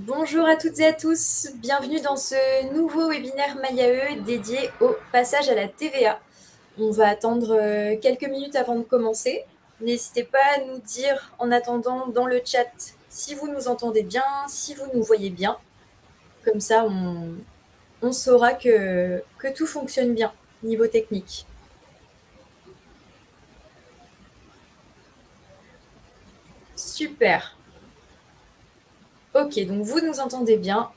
Bonjour à toutes et à tous, bienvenue dans ce nouveau webinaire MyAE dédié au passage à la TVA. On va attendre quelques minutes avant de commencer. N'hésitez pas à nous dire en attendant dans le chat si vous nous entendez bien, si vous nous voyez bien. Comme ça, on saura que tout fonctionne bien niveau technique. Super. Ok, donc vous nous entendez bien,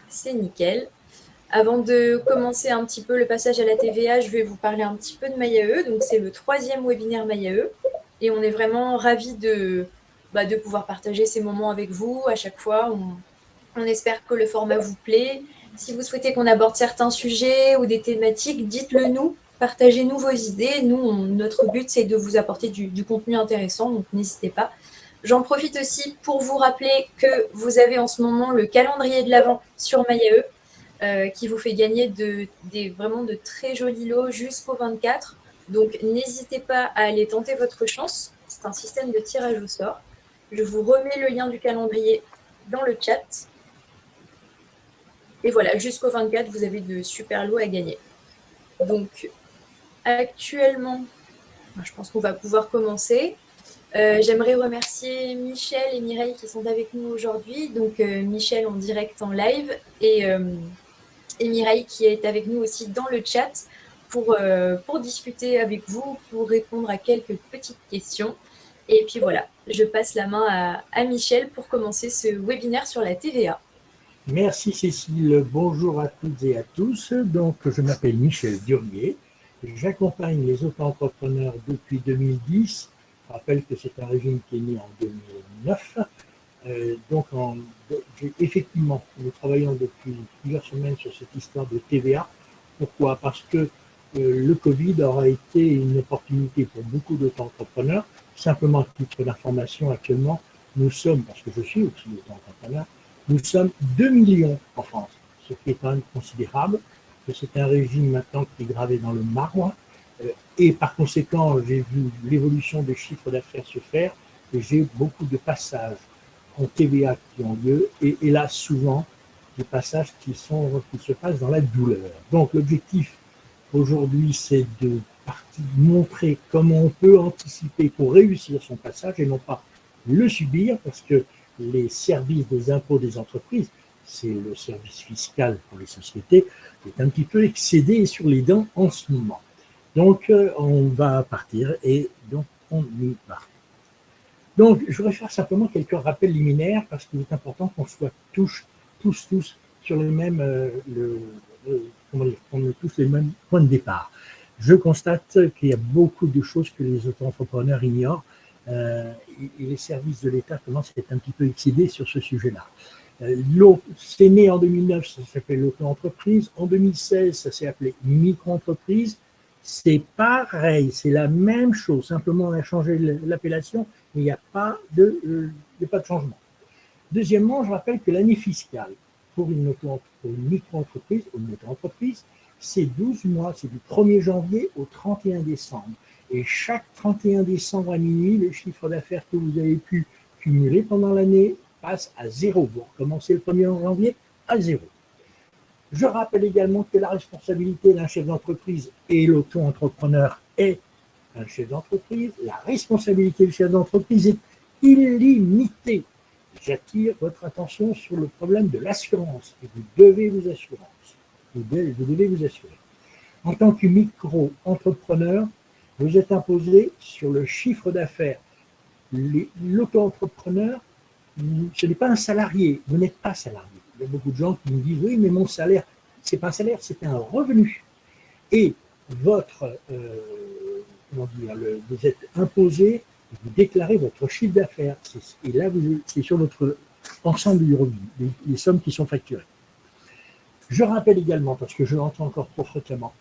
c'est nickel. Avant de commencer un petit peu le passage à la TVA, je vais vous parler un petit peu de MyAE. Donc, c'est le 3e webinaire MyAE. Et on est vraiment ravis de pouvoir partager ces moments avec vous à chaque fois. On espère que le format vous plaît. Si vous souhaitez qu'on aborde certains sujets ou des thématiques, dites-le nous. Partagez-nous vos idées. Nous, notre but, c'est de vous apporter du contenu intéressant. Donc, n'hésitez pas. J'en profite aussi pour vous rappeler que vous avez en ce moment le calendrier de l'Avent sur MyAE. Qui vous fait gagner vraiment de très jolis lots jusqu'au 24. Donc, n'hésitez pas à aller tenter votre chance. C'est un système de tirage au sort. Je vous remets le lien du calendrier dans le chat. Et voilà, jusqu'au 24, vous avez de super lots à gagner. Donc, actuellement, je pense qu'on va pouvoir commencer. J'aimerais remercier Michel et Mireille qui sont avec nous aujourd'hui. Donc, Michel en direct en live et Mireille qui est avec nous aussi dans le chat pour discuter avec vous, pour répondre à quelques petites questions. Et puis voilà, je passe la main à Michel pour commencer ce webinaire sur la TVA. Merci Cécile, bonjour à toutes et à tous. Donc, je m'appelle Michel Durguet. J'accompagne les auto-entrepreneurs depuis 2010. Je rappelle que c'est un régime qui est né en 2009. Effectivement, nous travaillons depuis plusieurs semaines sur cette histoire de TVA. Pourquoi? Parce que le Covid aura été une opportunité pour beaucoup d'auto-entrepreneurs. Simplement, à titre d'information, actuellement, nous sommes, parce que je suis aussi auto-entrepreneur, nous sommes 2 millions en France, ce qui est quand même considérable. C'est un régime maintenant qui est gravé dans le marbre. Et par conséquent, j'ai vu l'évolution des chiffres d'affaires se faire et j'ai beaucoup de passages en TVA qui ont lieu et hélas souvent des passages qui se passent dans la douleur. Donc l'objectif aujourd'hui, c'est de montrer comment on peut anticiper pour réussir son passage et non pas le subir, parce que les services des impôts des entreprises, c'est le service fiscal pour les sociétés, est un petit peu excédé sur les dents en ce moment. Donc, on va partir et donc on y va. Donc, je voudrais faire simplement quelques rappels liminaires parce qu'il est important qu'on soit tous sur les mêmes, qu'on ait tous les mêmes points de départ. Je constate qu'il y a beaucoup de choses que les auto-entrepreneurs ignorent et les services de l'État commencent à être un petit peu excédés sur ce sujet-là. C'est né en 2009, ça s'appelle l'auto-entreprise. En 2016, ça s'est appelé micro-entreprise. C'est pareil, c'est la même chose. Simplement, on a changé l'appellation, mais il n'y a pas de changement. Deuxièmement, je rappelle que l'année fiscale pour une micro-entreprise ou une auto-entreprise, c'est 12 mois, c'est du 1er janvier au 31 décembre. Et chaque 31 décembre à minuit, le chiffre d'affaires que vous avez pu cumuler pendant l'année passe à zéro. Vous recommencez le 1er janvier à zéro. Je rappelle également que la responsabilité d'un chef d'entreprise et l'auto-entrepreneur est un chef d'entreprise. La responsabilité du chef d'entreprise est illimitée. J'attire votre attention sur le problème de l'assurance. Et vous devez vous assurer. Vous devez vous assurer. En tant que micro-entrepreneur, vous êtes imposé sur le chiffre d'affaires. L'auto-entrepreneur, ce n'est pas un salarié. Vous n'êtes pas salarié. Il y a beaucoup de gens qui me disent « Oui, mais mon salaire, ce n'est pas un salaire, c'est un revenu. » Et votre, vous êtes imposé, vous déclarez votre chiffre d'affaires. Et là, c'est sur votre ensemble du revenu, les sommes qui sont facturées. Je rappelle également, parce que je l'entends encore trop fréquemment,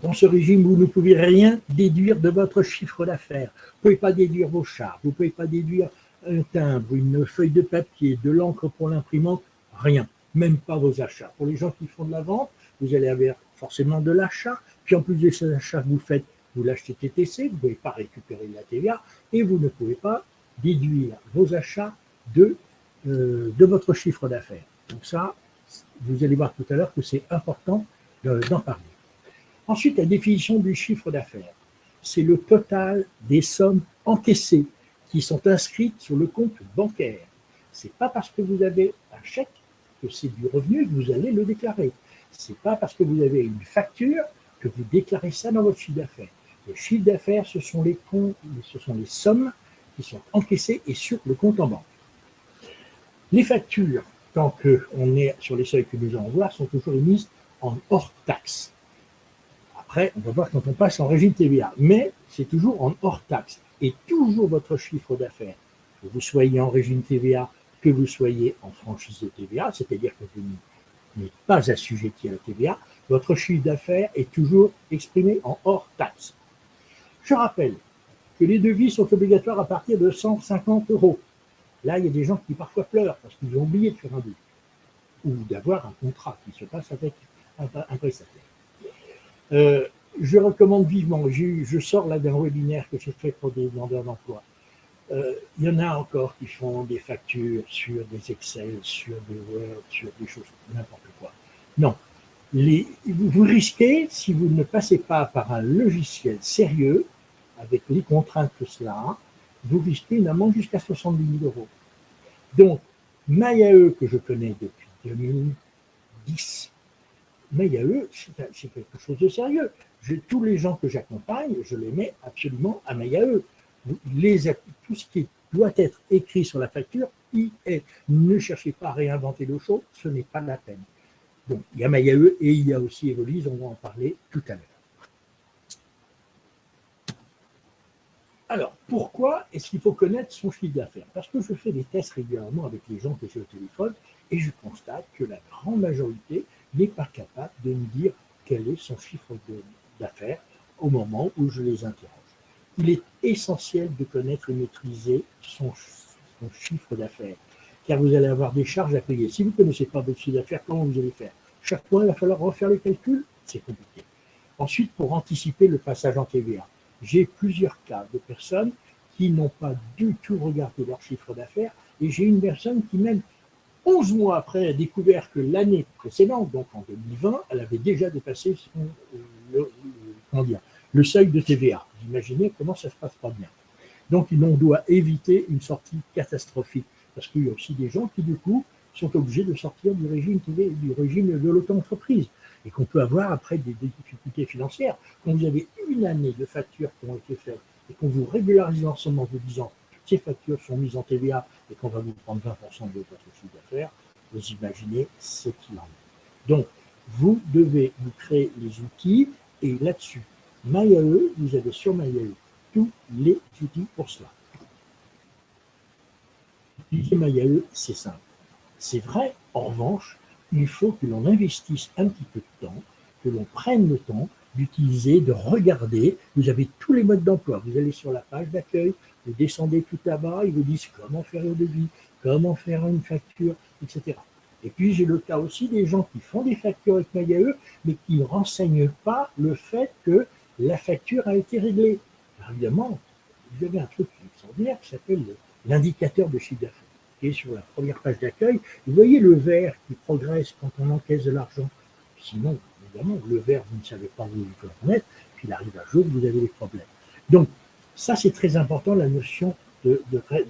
dans ce régime, vous ne pouvez rien déduire de votre chiffre d'affaires. Vous ne pouvez pas déduire vos charges, vous ne pouvez pas déduire un timbre, une feuille de papier, de l'encre pour l'imprimante, rien, même pas vos achats. Pour les gens qui font de la vente, vous allez avoir forcément de l'achat, puis en plus de ces achats que vous faites, vous l'achetez TTC, vous ne pouvez pas récupérer la TVA et vous ne pouvez pas déduire vos achats de de votre chiffre d'affaires. Donc ça, vous allez voir tout à l'heure que c'est important d'en parler. Ensuite, la définition du chiffre d'affaires, c'est le total des sommes encaissées qui sont inscrites sur le compte bancaire. Ce n'est pas parce que vous avez un chèque que c'est du revenu que vous allez le déclarer. Ce n'est pas parce que vous avez une facture que vous déclarez ça dans votre chiffre d'affaires. Le chiffre d'affaires, ce sont les sommes qui sont encaissées et sur le compte en banque. Les factures, tant qu'on est sur les seuils que nous allons voir, sont toujours émises en hors taxe. Après, on va voir quand on passe en régime TVA, mais c'est toujours en hors taxe. Et toujours votre chiffre d'affaires, que vous soyez en régime TVA, que vous soyez en franchise de TVA, c'est-à-dire que vous n'êtes pas assujetti à la TVA, votre chiffre d'affaires est toujours exprimé en hors taxe. Je rappelle que les devis sont obligatoires à partir de 150 €. Là, il y a des gens qui parfois pleurent parce qu'ils ont oublié de faire un devis ou d'avoir un contrat qui se passe avec un prestataire. Je recommande vivement, je sors là d'un webinaire que j'ai fait pour des demandeurs d'emploi. Il y en a encore qui font des factures sur des Excel, sur des Word, sur des choses, n'importe quoi. Non. Vous risquez, si vous ne passez pas par un logiciel sérieux, avec les contraintes que cela a, vous risquez une amende jusqu'à 70 000 €. Donc, MyAE, que je connais depuis 2010, MyAE, c'est quelque chose de sérieux. Tous les gens que j'accompagne, je les mets absolument à MyAE. Tout ce qui doit être écrit sur la facture y est. Ne cherchez pas à réinventer l'eau chaude, ce n'est pas la peine. Donc, il y a MyAE et il y a aussi Evolise, on va en parler tout à l'heure. Alors, pourquoi est-ce qu'il faut connaître son chiffre d'affaires? Parce que je fais des tests régulièrement avec les gens que j'ai au téléphone et je constate que la grande majorité n'est pas capable de me dire quel est son chiffre d'affaires au moment où je les interroge. Il est essentiel de connaître et maîtriser son chiffre d'affaires, car vous allez avoir des charges à payer. Si vous ne connaissez pas votre chiffre d'affaires, comment vous allez faire? Chaque mois, il va falloir refaire les calculs, c'est compliqué. Ensuite, pour anticiper le passage en TVA, j'ai plusieurs cas de personnes qui n'ont pas du tout regardé leur chiffre d'affaires et j'ai une personne qui, même 11 mois après, a découvert que l'année précédente, donc en 2020, elle avait déjà dépassé le seuil de TVA. Vous imaginez comment ça se passe pas bien. Donc, on doit éviter une sortie catastrophique parce qu'il y a aussi des gens qui, du coup, sont obligés de sortir du régime de l'auto-entreprise et qu'on peut avoir après des difficultés financières. Quand vous avez une année de factures qui ont été faites et qu'on vous régularise l'ensemble en vous disant que ces factures sont mises en TVA et qu'on va vous prendre 20% de votre chiffre d'affaires, vous imaginez ce qu'il en est. Donc, vous devez vous créer les outils et là-dessus, MyAE, vous avez sur MyAE tous les outils pour cela. Utiliser MyAE, c'est simple. C'est vrai, en revanche, il faut que l'on investisse un petit peu de temps, que l'on prenne le temps d'utiliser, de regarder. Vous avez tous les modes d'emploi. Vous allez sur la page d'accueil, vous descendez tout là-bas, ils vous disent comment faire un devis, comment faire une facture, etc. Et puis, j'ai le cas aussi des gens qui font des factures avec MyAE, mais qui ne renseignent pas le fait que la facture a été réglée. Alors, évidemment, vous avez un truc extraordinaire qui s'appelle l'indicateur de chiffre d'affaires, qui est sur la première page d'accueil. Vous voyez le vert qui progresse quand on encaisse de l'argent. Sinon, évidemment, le vert, vous ne savez pas où il peut en être, puis il arrive un jour, vous avez des problèmes. Donc, ça, c'est très important, la notion de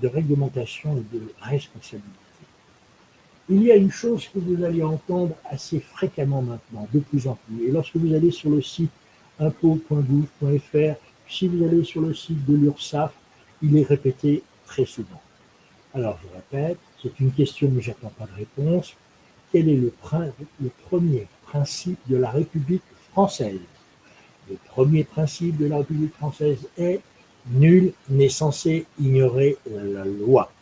réglementation et de responsabilité. Il y a une chose que vous allez entendre assez fréquemment maintenant, de plus en plus. Et lorsque vous allez sur le site impôts.gouv.fr, si vous allez sur le site de l'URSSAF, il est répété très souvent. Alors, je répète, c'est une question, mais je n'attends pas de réponse. Quel est le premier principe de la République française? Le premier principe de la République française est « Nul n'est censé ignorer la loi ».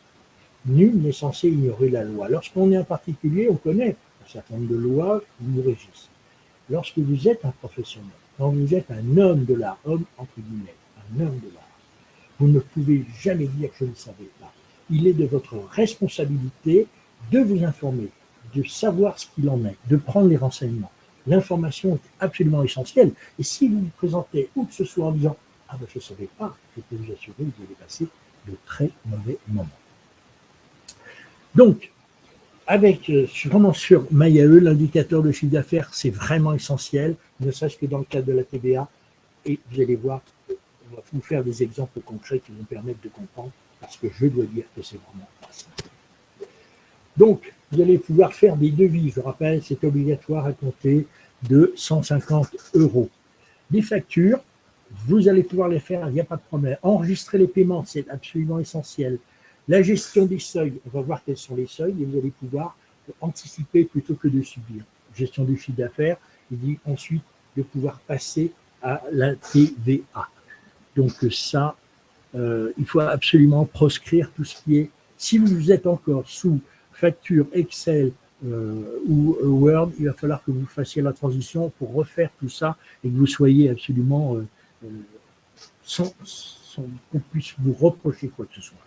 Nul n'est censé ignorer la loi. Lorsqu'on est un particulier, on connaît un certain nombre de lois qui nous régissent. Lorsque vous êtes un professionnel, quand vous êtes un homme de l'art, homme entre guillemets, un homme de l'art, vous ne pouvez jamais dire que je ne savais pas. Il est de votre responsabilité de vous informer, de savoir ce qu'il en est, de prendre les renseignements. L'information est absolument essentielle. Et si vous vous présentez où que ce soit en disant « Ah ben je ne savais pas », je peux vous assurer que vous allez passer de très mauvais moments. Donc, vraiment sur MyAE, l'indicateur de chiffre d'affaires, c'est vraiment essentiel, ne serait-ce que dans le cadre de la TVA. Et vous allez voir, on va vous faire des exemples concrets qui vont permettre de comprendre, parce que je dois dire que c'est vraiment pas simple. Donc, vous allez pouvoir faire des devis. Je rappelle, c'est obligatoire à compter de 150 €. Des factures, vous allez pouvoir les faire, il n'y a pas de problème. Enregistrer les paiements, c'est absolument essentiel. La gestion des seuils, on va voir quels sont les seuils et vous allez pouvoir anticiper plutôt que de subir. Gestion du chiffre d'affaires, il dit ensuite de pouvoir passer à la TVA. Donc ça, il faut absolument proscrire tout ce qui est… Si vous êtes encore sous facture Excel ou Word, il va falloir que vous fassiez la transition pour refaire tout ça et que vous soyez absolument sans qu'on puisse vous reprocher quoi que ce soit.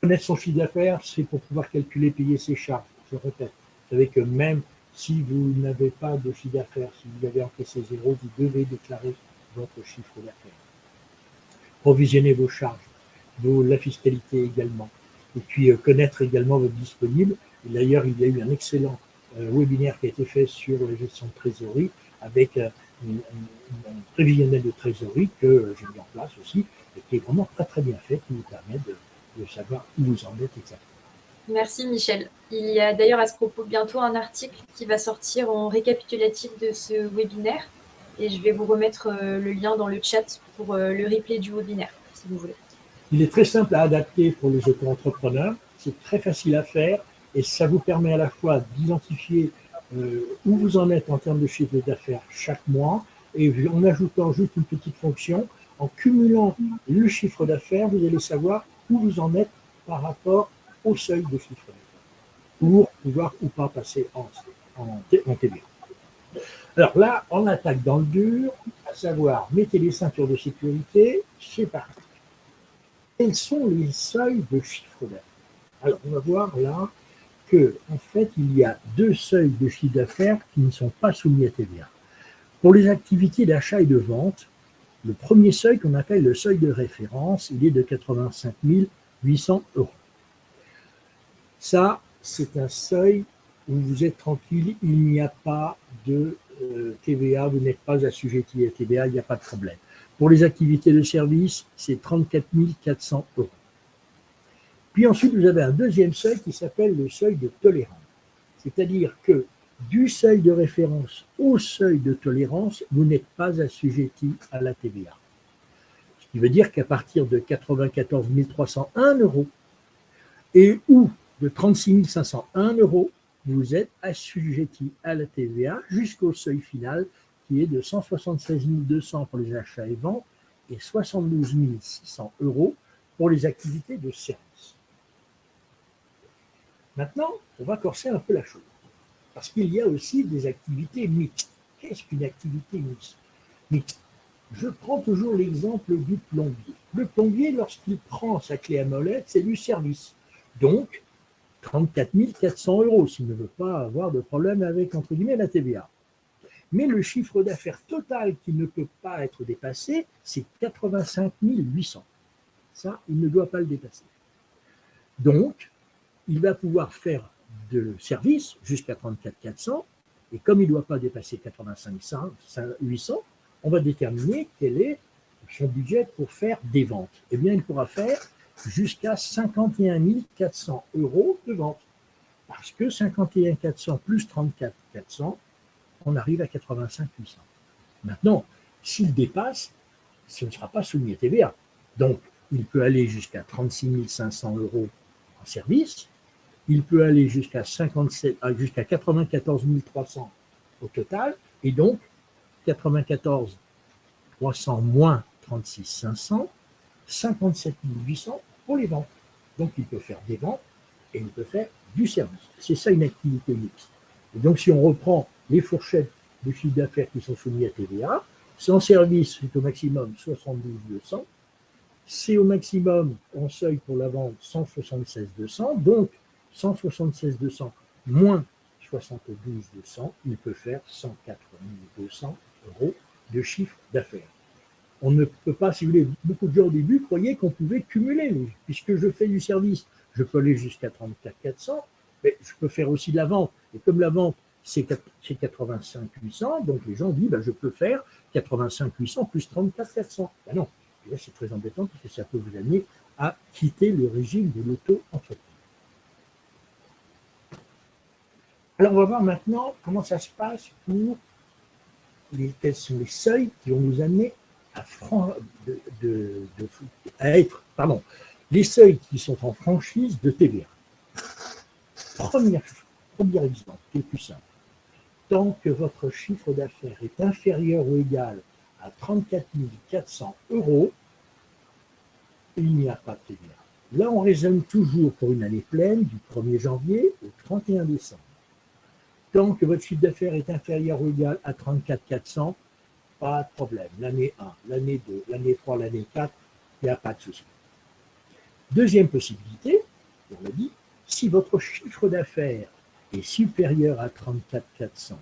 Connaître son chiffre d'affaires, c'est pour pouvoir calculer, payer ses charges. Je répète, vous savez que même si vous n'avez pas de chiffre d'affaires, si vous avez encaissé zéro, vous devez déclarer votre chiffre d'affaires. Provisionner vos charges, la fiscalité également. Et puis connaître également votre disponible. Et d'ailleurs, il y a eu un excellent webinaire qui a été fait sur la gestion de trésorerie avec un prévisionnel de trésorerie que j'ai mis en place aussi et qui est vraiment très très bien fait, qui vous permet de savoir où vous en êtes exactement. Merci Michel. Il y a d'ailleurs à ce propos bientôt un article qui va sortir en récapitulatif de ce webinaire et je vais vous remettre le lien dans le chat pour le replay du webinaire, si vous voulez. Il est très simple à adapter pour les auto-entrepreneurs, c'est très facile à faire et ça vous permet à la fois d'identifier où vous en êtes en termes de chiffre d'affaires chaque mois et en ajoutant juste une petite fonction, en cumulant le chiffre d'affaires, vous allez savoir où vous en êtes par rapport au seuil de chiffre d'affaires pour pouvoir ou pas passer en TVA. Alors là, on attaque dans le dur, à savoir, mettez les ceintures de sécurité, c'est parti. Quels sont les seuils de chiffre d'affaires? Alors, on va voir là que, en fait, il y a deux seuils de chiffre d'affaires qui ne sont pas soumis à TVA. Pour les activités d'achat et de vente, le premier seuil qu'on appelle le seuil de référence, il est de 85 800 €. Ça, c'est un seuil où vous êtes tranquille, il n'y a pas de TVA, vous n'êtes pas assujetti à TVA, il n'y a pas de problème. Pour les activités de service, c'est 34 400 €. Puis ensuite, vous avez un deuxième seuil qui s'appelle le seuil de tolérance. C'est-à-dire que du seuil de référence au seuil de tolérance, vous n'êtes pas assujetti à la TVA. Ce qui veut dire qu'à partir de 94 301 € et ou de 36 501 €, vous êtes assujetti à la TVA jusqu'au seuil final qui est de 176 200 € pour les achats et ventes et 72 600 € pour les activités de service. Maintenant, on va corser un peu la chose, parce qu'il y a aussi des activités mixtes. Qu'est-ce qu'une activité mixte? Je prends toujours l'exemple du plombier. Le plombier, lorsqu'il prend sa clé à molette, c'est du service. Donc, 34 400 € s'il ne veut pas avoir de problème avec, entre guillemets, la TVA. Mais le chiffre d'affaires total qui ne peut pas être dépassé, c'est 85 800 €. Ça, il ne doit pas le dépasser. Donc, il va pouvoir faire de service jusqu'à 34 400 et comme il ne doit pas dépasser 85 800, on va déterminer quel est son budget pour faire des ventes. Eh bien, il pourra faire jusqu'à 51 400 € de vente. Parce que 51 400 plus 34 400, on arrive à 85 800. Maintenant, s'il dépasse, ce ne sera pas soumis à TVA. Donc, il peut aller jusqu'à 36 500 € en service. Il peut aller jusqu'à 94 300 au total, et donc 94 300 moins 36 500, 57 800 pour les ventes. Donc il peut faire des ventes et il peut faire du service. C'est ça une activité mixte. Et donc si on reprend les fourchettes de chiffre d'affaires qui sont soumis à TVA, sans service, c'est au maximum 72 200, c'est au maximum en seuil pour la vente 176 200, donc 176 200 moins 72 200, il peut faire 104 200 € de chiffre d'affaires. On ne peut pas, si vous voulez, beaucoup de gens au début croyaient qu'on pouvait cumuler, puisque je fais du service, je peux aller jusqu'à 34 400, mais je peux faire aussi de la vente. Et comme la vente, c'est 85 800, donc les gens disent, je peux faire 85 800 plus 34 400. Ben non, et là c'est très embêtant parce que ça peut vous amener à quitter le régime de l'auto-entreprise. Alors on va voir maintenant comment ça se passe pour quels sont les seuils qui vont nous amener à être, les seuils qui sont en franchise de TVA. Premier exemple, qui est plus simple. Tant que votre chiffre d'affaires est inférieur ou égal à 34 400 €, il n'y a pas de TVA. Là, on raisonne toujours pour une année pleine du 1er janvier au 31 décembre. Tant que votre chiffre d'affaires est inférieur ou égal à 34 400, pas de problème. L'année 1, l'année 2, l'année 3, l'année 4, il n'y a pas de souci. Deuxième possibilité, on l'a dit, si votre chiffre d'affaires est supérieur à 34 400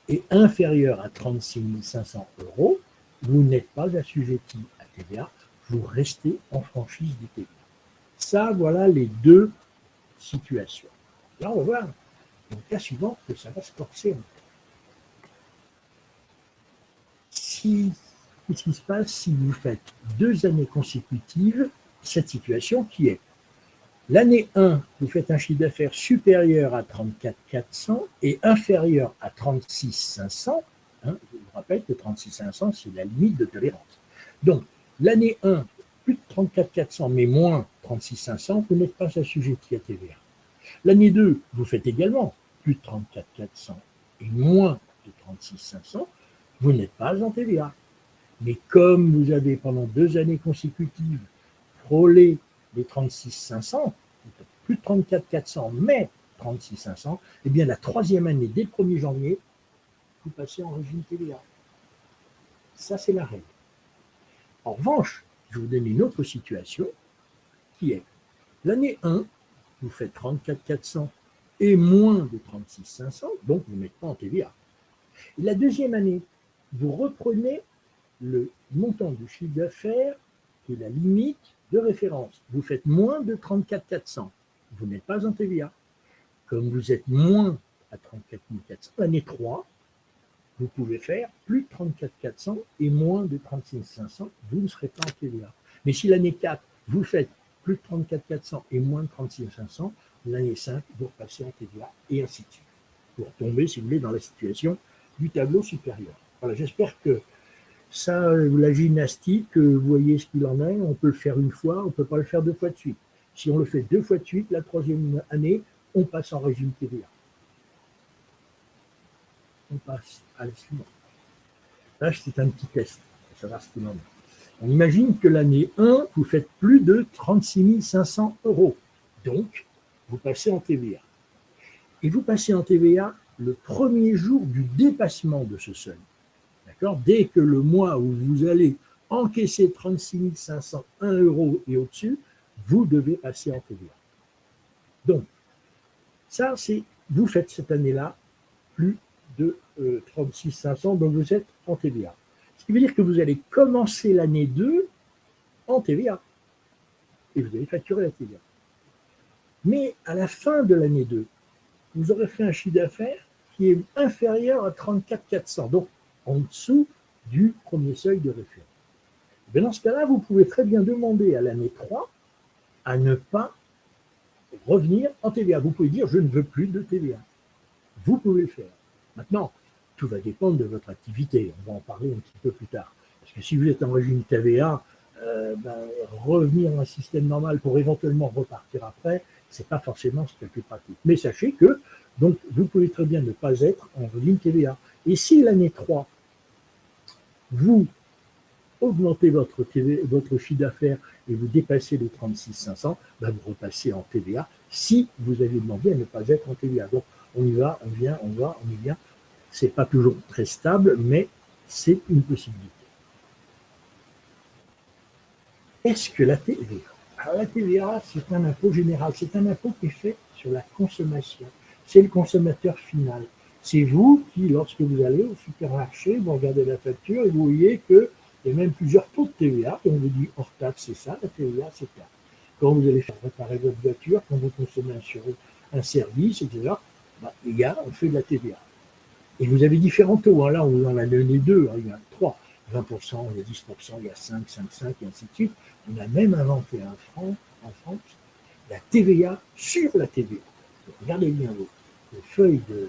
et inférieur à 36 500 €, vous n'êtes pas assujetti à TVA, vous restez en franchise du TVA. Ça, voilà les deux situations. Là, on va voir dans le cas suivant que ça va se corser. Qu'est-ce qui se passe si vous faites 2 années consécutives cette situation qui est l'année 1, vous faites un chiffre d'affaires supérieur à 34 400 et inférieur à 36 500. Je vous rappelle que 36 500, c'est la limite de tolérance. Donc, l'année 1, plus de 34 400, mais moins 36 500, vous n'êtes pas assujetti à TVA. L'année 2, vous faites également plus de 34 400 et moins de 36 500, vous n'êtes pas en TVA. Mais comme vous avez pendant 2 années consécutives frôlé les 36 500, plus de 34 400, mais 36 500, eh bien la 3e année, dès le 1er janvier, vous passez en régime TVA. Ça, c'est la règle. En revanche, je vais vous donner une autre situation qui est l'année 1, vous faites 34 400 et moins de 36 500, donc vous n'êtes pas en TVA. Et la 2e année, vous reprenez le montant du chiffre d'affaires qui est la limite de référence. Vous faites moins de 34 400, vous n'êtes pas en TVA. Comme vous êtes moins à 34 400, l'année 3, vous pouvez faire plus de 34 400 et moins de 36 500, vous ne serez pas en TVA. Mais si l'année 4, vous faites plus de 34 400 et moins de 36 500, l'année 5, vous repassez en TVA et ainsi de suite. Vous retombez, si vous voulez, dans la situation du tableau supérieur. Voilà, j'espère que ça, la gymnastique, vous voyez ce qu'il en est, on peut le faire une fois, on ne peut pas le faire 2 fois de suite. Si on le fait 2 fois de suite, la 3e année, on passe en régime TVA. On passe à la suivante. Là, c'est un petit test pour savoir ce qu'il en est. On imagine que l'année 1, vous faites plus de 36 500 €. Donc, vous passez en TVA. Et vous passez en TVA le 1er jour du dépassement de ce seuil. D'accord ? Dès que le mois où vous allez encaisser 36 501 € et au-dessus, vous devez passer en TVA. Donc, ça, c'est, vous faites cette année-là plus de 36 500, donc vous êtes en TVA. Ce qui veut dire que vous allez commencer l'année 2 en TVA. Et vous allez facturer la TVA. Mais à la fin de l'année 2, vous aurez fait un chiffre d'affaires qui est inférieur à 34 400, donc en dessous du premier seuil de référence. Et dans ce cas-là, vous pouvez très bien demander à l'année 3 à ne pas revenir en TVA. Vous pouvez dire « je ne veux plus de TVA ». Vous pouvez le faire. Maintenant, tout va dépendre de votre activité. On va en parler un petit peu plus tard. Parce que si vous êtes en régime TVA, revenir dans un système normal pour éventuellement repartir après, ce n'est pas forcément ce qui est le plus pratique. Mais sachez que donc, vous pouvez très bien ne pas être en régime TVA. Et si l'année 3, vous augmentez votre chiffre d'affaires et vous dépassez les 36 500, vous repassez en TVA si vous avez demandé à ne pas être en TVA. Donc, on y va, on vient, on va, on y vient. Ce n'est pas toujours très stable, mais c'est une possibilité. Est-ce que la TVA? Alors, la TVA, c'est un impôt général, c'est un impôt qui est fait sur la consommation. C'est le consommateur final. C'est vous qui, lorsque vous allez au supermarché, vous regardez la facture et vous voyez qu'il y a même plusieurs taux de TVA. Et on vous dit hors taxe, c'est ça, la TVA, c'est ça. quand vous allez faire réparer votre voiture, quand vous consommez un service, etc., on fait de la TVA. Et vous avez différents taux. Hein. Là, on en a donné deux, hein. Il y en a trois. 20%, il y a 10%, il y a 5, 5, 5, et ainsi de suite. On a même inventé en France, la TVA sur la TVA. Donc, regardez bien vos feuilles de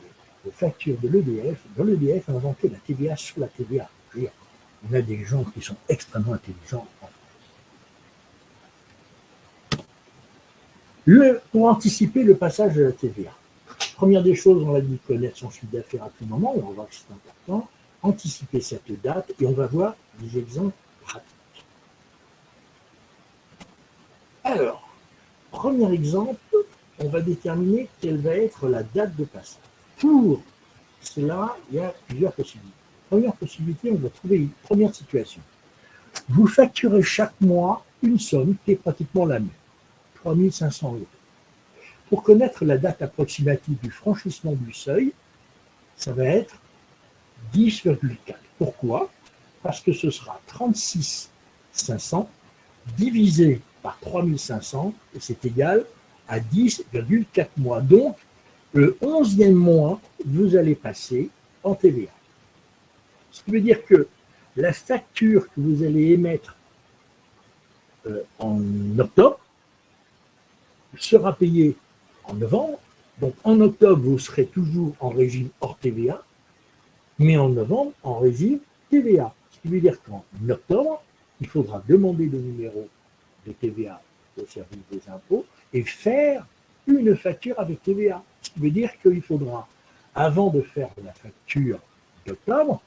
facture de l'EDF. Dans l'EDF, on a inventé la TVA sur la TVA. On a des gens qui sont extrêmement intelligents en France. Pour anticiper le passage de la TVA, première des choses, on a dit connaître son chiffre d'affaires à tout moment, on va voir que c'est important, anticiper cette date et on va voir des exemples pratiques. Alors, premier exemple, on va déterminer quelle va être la date de passage. Pour cela, il y a plusieurs possibilités. Première possibilité, on va trouver une première situation. Vous facturez chaque mois une somme qui est pratiquement la même, 3 500 €. Pour connaître la date approximative du franchissement du seuil, ça va être 10,4. Pourquoi? Parce que ce sera 36 500 divisé par 3 500 et c'est égal à 10,4 mois. Donc, le 11e mois, vous allez passer en TVA. Ce qui veut dire que la facture que vous allez émettre en octobre sera payée en novembre. Donc en octobre, vous serez toujours en régime hors TVA, mais en novembre, en régime TVA. Ce qui veut dire qu'en octobre, il faudra demander le numéro de TVA au service des impôts et faire une facture avec TVA. Ce qui veut dire qu'il faudra, avant de faire la facture d'octobre,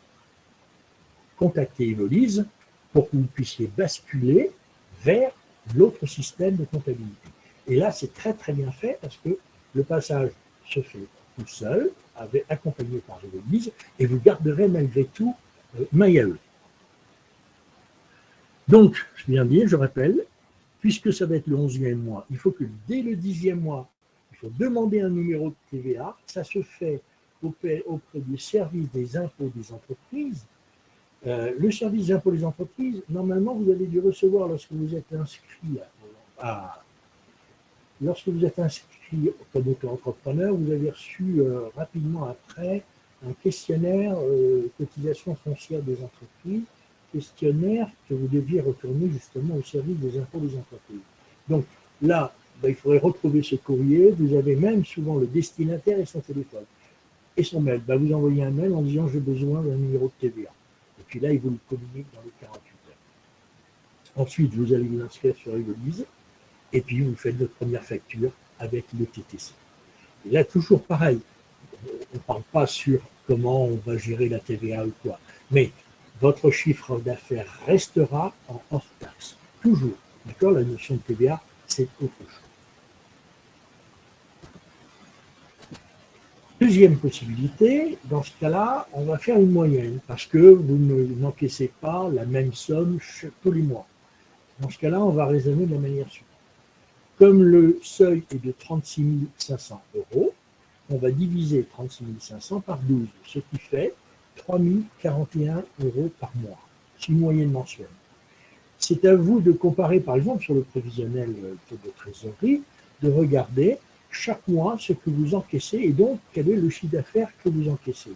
contacter Evolise pour que vous puissiez basculer vers l'autre système de comptabilité. Et là, c'est très très bien fait parce que le passage se fait tout seul, accompagné par Evolise, et vous garderez malgré tout MyAE. Donc, je viens de dire, je rappelle, puisque ça va être le 11e mois, il faut que dès le 10e mois, il faut demander un numéro de TVA. Ça se fait auprès du service des impôts des entreprises. Le service des impôts des entreprises, normalement, vous avez dû recevoir lorsque vous êtes inscrit comme auto-entrepreneur, vous avez reçu rapidement après un questionnaire cotisation foncière des entreprises, questionnaire que vous deviez retourner justement au service des impôts des entreprises. Donc là, il faudrait retrouver ce courrier. Vous avez même souvent le destinataire et son téléphone et son mail. Vous envoyez un mail en disant j'ai besoin d'un numéro de TVA. Et puis là, il vous le communique dans les 48 heures. Ensuite, vous allez vous inscrire sur Evolise et puis vous faites votre première facture avec le TTC. Et là, toujours pareil. On ne parle pas sur comment on va gérer la TVA ou quoi, mais votre chiffre d'affaires restera en hors taxe. Toujours. D'accord? La notion de TVA, c'est autre chose. Deuxième possibilité, dans ce cas-là, on va faire une moyenne parce que vous n'encaissez pas la même somme tous les mois. Dans ce cas-là, on va raisonner de la manière suivante. Comme le seuil est de 36 500 €, on va diviser 36 500 par 12, ce qui fait 3 041 € par mois. C'est une moyenne mensuelle. C'est à vous de comparer, par exemple, sur le prévisionnel de trésorerie, de regarder chaque mois ce que vous encaissez et donc quel est le chiffre d'affaires que vous encaissez.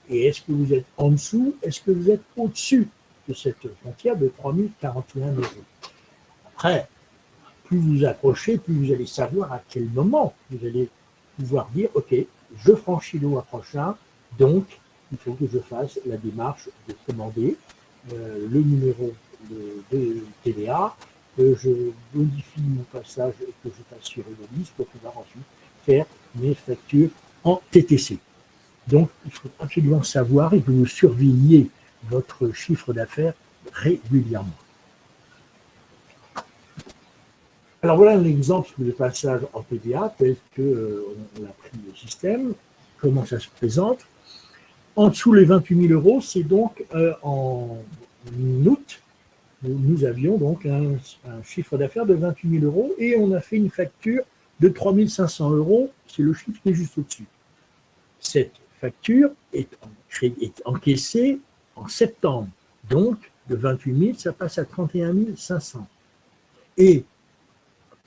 Et est-ce que vous êtes en dessous, est-ce que vous êtes au-dessus de cette frontière de 3 041 €. Après, plus vous approchez, plus vous allez savoir à quel moment vous allez pouvoir dire « Ok, je franchis le mois prochain, donc il faut que je fasse la démarche de commander le numéro de TVA, que je modifie mon passage et que je passe sur Evolise pour pouvoir ensuite faire mes factures en TTC. » Donc, il faut absolument savoir et que vous surveilliez votre chiffre d'affaires régulièrement. Alors voilà un exemple de passage en TVA tel qu'on a pris le système, comment ça se présente. En dessous les 28 000 €, c'est donc en août, nous avions donc un chiffre d'affaires de 28 000 € et on a fait une facture de 3 500 €, c'est le chiffre qui est juste au-dessus. Cette facture est encaissée en septembre, donc de 28 000, ça passe à 31 500. Et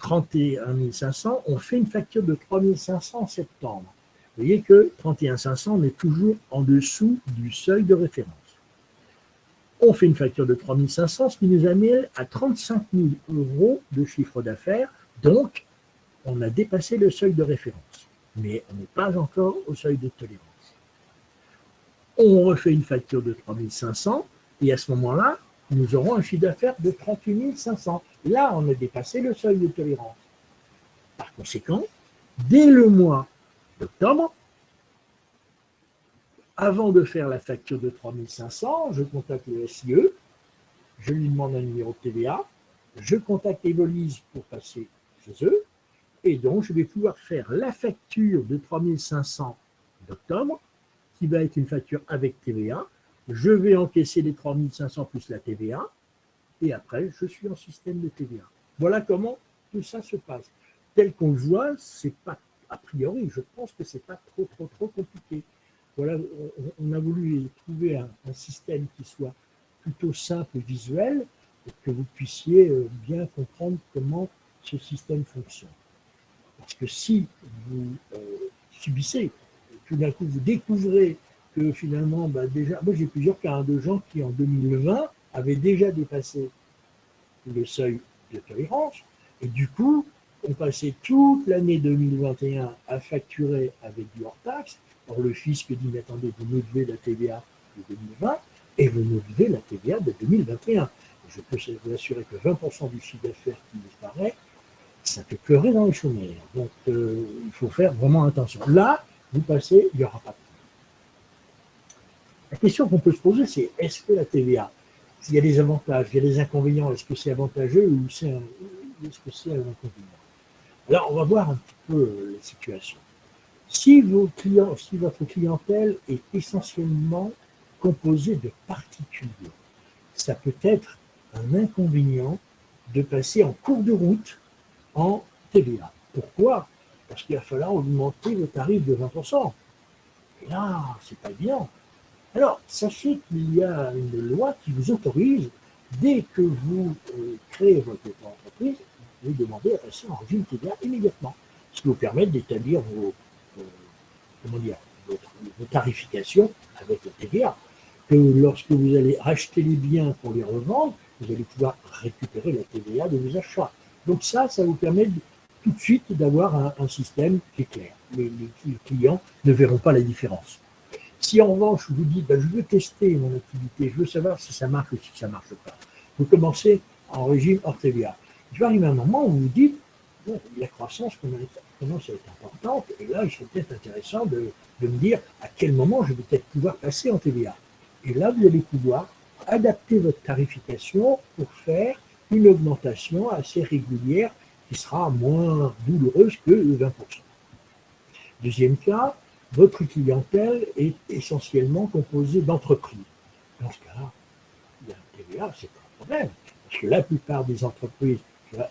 31 500, on fait une facture de 3 500 en septembre. Vous voyez que 31 500, on est toujours en dessous du seuil de référence. On fait une facture de 3 500, ce qui nous amène à 35 000 euros de chiffre d'affaires. Donc, on a dépassé le seuil de référence, mais on n'est pas encore au seuil de tolérance. On refait une facture de 3 500 et à ce moment-là, nous aurons un chiffre d'affaires de 38 500. Là, on a dépassé le seuil de tolérance. Par conséquent, dès le mois d'octobre, avant de faire la facture de 3 500, je contacte le SIE, je lui demande un numéro de TVA, je contacte Evolise pour passer chez eux, et donc je vais pouvoir faire la facture de 3 500 d'octobre, qui va être une facture avec TVA. Je vais encaisser les 3 500 plus la TVA, et après, je suis en système de TVA. Voilà comment tout ça se passe. Tel qu'on le voit, c'est pas, a priori, je pense que c'est pas trop compliqué. Voilà, on a voulu trouver un système qui soit plutôt simple et visuel, et que vous puissiez bien comprendre comment ce système fonctionne. Parce que si vous subissez, tout d'un coup vous découvrez que finalement, déjà, moi j'ai plusieurs cas de gens qui en 2020 avaient déjà dépassé le seuil de tolérance, et du coup, on passait toute l'année 2021 à facturer avec du hors-taxe. Or, le fisc dit, mais attendez, vous nous devez la TVA de 2020 et vous nous devez la TVA de 2021. Je peux vous assurer que 20% du chiffre d'affaires qui disparaît, ça fait pleurer dans les chaumières. Donc, il faut faire vraiment attention. Là, vous passez, il n'y aura pas de problème. La question qu'on peut se poser, c'est est-ce que la TVA, il y a des avantages, il y a des inconvénients, est-ce que c'est avantageux ou est-ce que c'est un inconvénient? Alors, on va voir un petit peu la situation. Si votre clientèle est essentiellement composée de particuliers, ça peut être un inconvénient de passer en cours de route en TVA. Pourquoi? Parce qu'il va falloir augmenter le tarif de 20%. Et là, c'est pas bien. Alors, sachez qu'il y a une loi qui vous autorise, dès que vous créez votre entreprise, vous demandez à passer en régime TVA immédiatement, ce qui vous permet d'établir vos tarifications avec la TVA. Que lorsque vous allez acheter les biens pour les revendre, vous allez pouvoir récupérer la TVA de vos achats. Donc ça vous permet tout de suite d'avoir un système qui est clair. Les clients ne verront pas la différence. Si en revanche vous dites, je veux tester mon activité, je veux savoir si ça marche ou si ça ne marche pas, vous commencez en régime hors TVA. Il va arriver un moment où vous dites, bon, la croissance commence à être importante, et là, il serait peut-être intéressant de me dire à quel moment je vais peut-être pouvoir passer en TVA. Et là, vous allez pouvoir adapter votre tarification pour faire une augmentation assez régulière qui sera moins douloureuse que le 20%. Deuxième cas, votre clientèle est essentiellement composée d'entreprises. Dans ce cas-là, il y a un TVA, c'est pas un problème. Parce que la plupart des entreprises,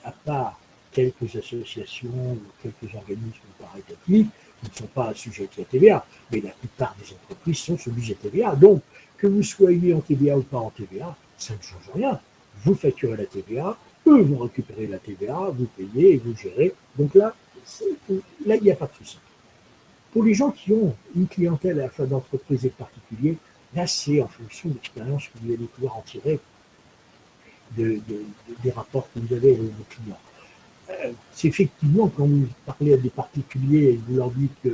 à part quelques associations ou quelques organismes paritatifs, qui ne sont pas assujettis à TVA, mais la plupart des entreprises sont soumises à TVA. Donc, que vous soyez en TVA ou pas en TVA, ça ne change rien. Vous facturez la TVA, eux vont récupérer la TVA, vous payez et vous gérez. Donc là, il n'y a pas de souci. Pour les gens qui ont une clientèle à la fois d'entreprises et de particuliers, là, c'est en fonction de l'expérience que vous allez pouvoir en tirer des rapports que vous avez avec vos clients. C'est effectivement, quand vous parlez à des particuliers et vous leur dites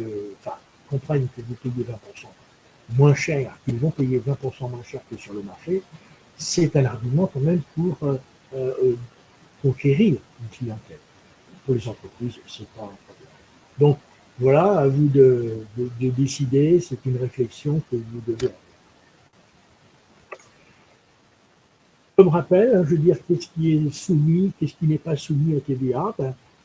comprennent que vous payez 20% moins cher, qu'ils vont payer 20% moins cher que sur le marché, c'est un argument quand même pour conquérir une clientèle. Pour les entreprises, c'est pas un problème. Donc, voilà, à vous de décider, c'est une réflexion que vous devez avoir. Comme rappel, je veux dire, qu'est-ce qui est soumis, qu'est-ce qui n'est pas soumis à TVA,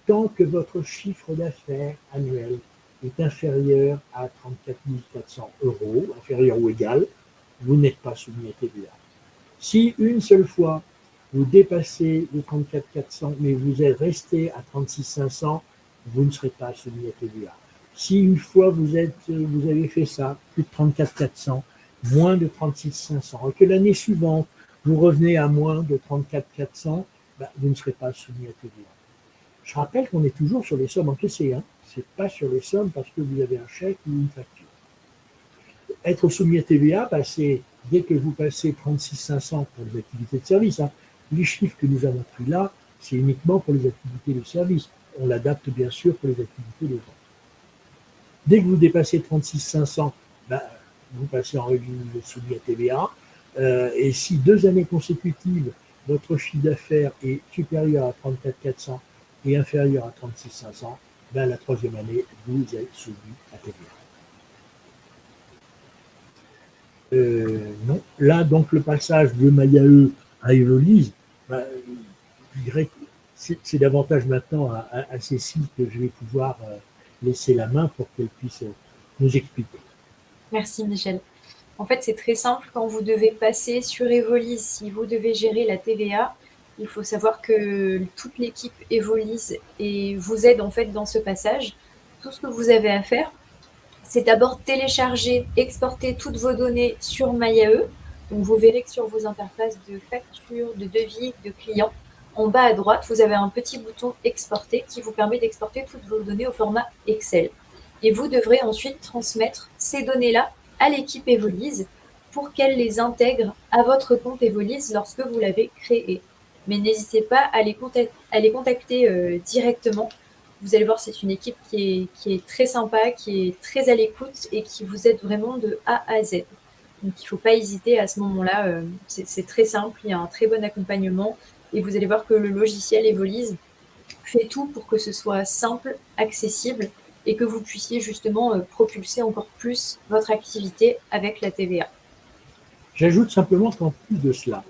tant que votre chiffre d'affaires annuel est inférieur à 34 400 €, inférieur ou égal, vous n'êtes pas soumis à TVA. Si une seule fois, vous dépassez les 34 400, mais vous êtes resté à 36 500, vous ne serez pas soumis à TVA. Si une fois vous avez fait ça, plus de 34 400, moins de 36 500, et que l'année suivante, vous revenez à moins de 34 400, vous ne serez pas soumis à TVA. Je rappelle qu'on est toujours sur les sommes encaissées. Hein. Ce n'est pas sur les sommes parce que vous avez un chèque ou une facture. Être soumis à TVA, bah, c'est dès que vous passez 36 500 pour les activités de service. Hein. Les chiffres que nous avons pris là, c'est uniquement pour les activités de service. On l'adapte bien sûr pour les activités de vente. Dès que vous dépassez 36 500, bah, vous passez en revenu soumis à TVA. Et si 2 années consécutives, votre chiffre d'affaires est supérieur à 34 400 et inférieur à 36 500, ben la troisième année, vous êtes soumis à TVA. Non. Là, donc, le passage de MyAE à Evolise, ben, je dirais que c'est davantage maintenant à Cécile que je vais pouvoir laisser la main pour qu'elle puisse nous expliquer. Merci Michel. En fait, c'est très simple. Quand vous devez passer sur Evolise, si vous devez gérer la TVA, il faut savoir que toute l'équipe Evolise et vous aide en fait dans ce passage. Tout ce que vous avez à faire, c'est d'abord télécharger, exporter toutes vos données sur MyAE. Donc, vous verrez que sur vos interfaces de facture, de devis, de clients, en bas à droite, vous avez un petit bouton exporter qui vous permet d'exporter toutes vos données au format Excel. Et vous devrez ensuite transmettre ces données-là à l'équipe Evolise pour qu'elle les intègre à votre compte Evolise lorsque vous l'avez créé. Mais n'hésitez pas à les contacter directement. Vous allez voir, c'est une équipe qui est très sympa, qui est très à l'écoute et qui vous aide vraiment de A à Z. Donc, il ne faut pas hésiter à ce moment-là. C'est très simple, il y a un très bon accompagnement. Et vous allez voir que le logiciel Evolise fait tout pour que ce soit simple, accessible et que vous puissiez justement propulser encore plus votre activité avec la TVA. J'ajoute simplement qu'en plus de cela,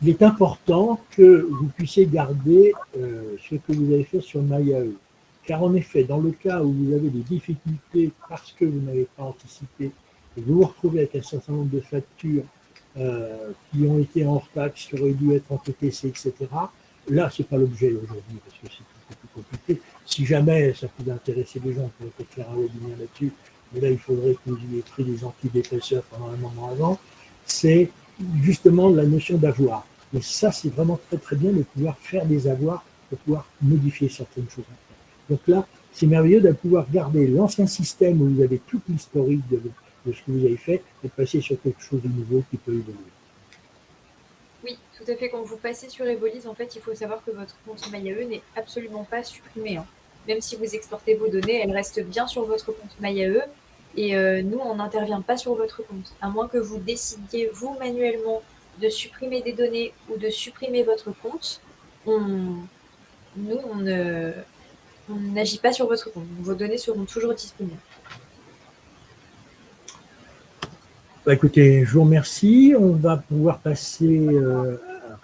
il est important que vous puissiez garder ce que vous avez fait sur MyAE. Car en effet, dans le cas où vous avez des difficultés parce que vous n'avez pas anticipé, et vous vous retrouvez avec un certain nombre de factures qui ont été en taxe, qui auraient dû être en TTC, etc., là, ce n'est pas l'objet aujourd'hui, parce que c'est un peu plus compliqué. Si jamais ça pouvait intéresser les gens, on pourrait peut-être faire un webinaire là-dessus, mais là, il faudrait que vous ayez pris des antidépresseurs pendant un moment avant. C'est justement la notion d'avoir. Et ça, c'est vraiment très très bien de pouvoir faire des avoirs pour pouvoir modifier certaines choses. Donc là, c'est merveilleux de pouvoir garder l'ancien système où vous avez toute l'historique de ce que vous avez fait et de passer sur quelque chose de nouveau qui peut évoluer. Oui, tout à fait. Quand vous passez sur Evolise, en fait, il faut savoir que votre compte MyAE n'est absolument pas supprimé. Hein. Même si vous exportez vos données, elles restent bien sur votre compte MyAE. Et nous, on n'intervient pas sur votre compte. À moins que vous décidiez, vous, manuellement, de supprimer des données ou de supprimer votre compte, on n'agit pas sur votre compte. Vos données seront toujours disponibles. Bah, écoutez, je vous remercie. On va pouvoir passer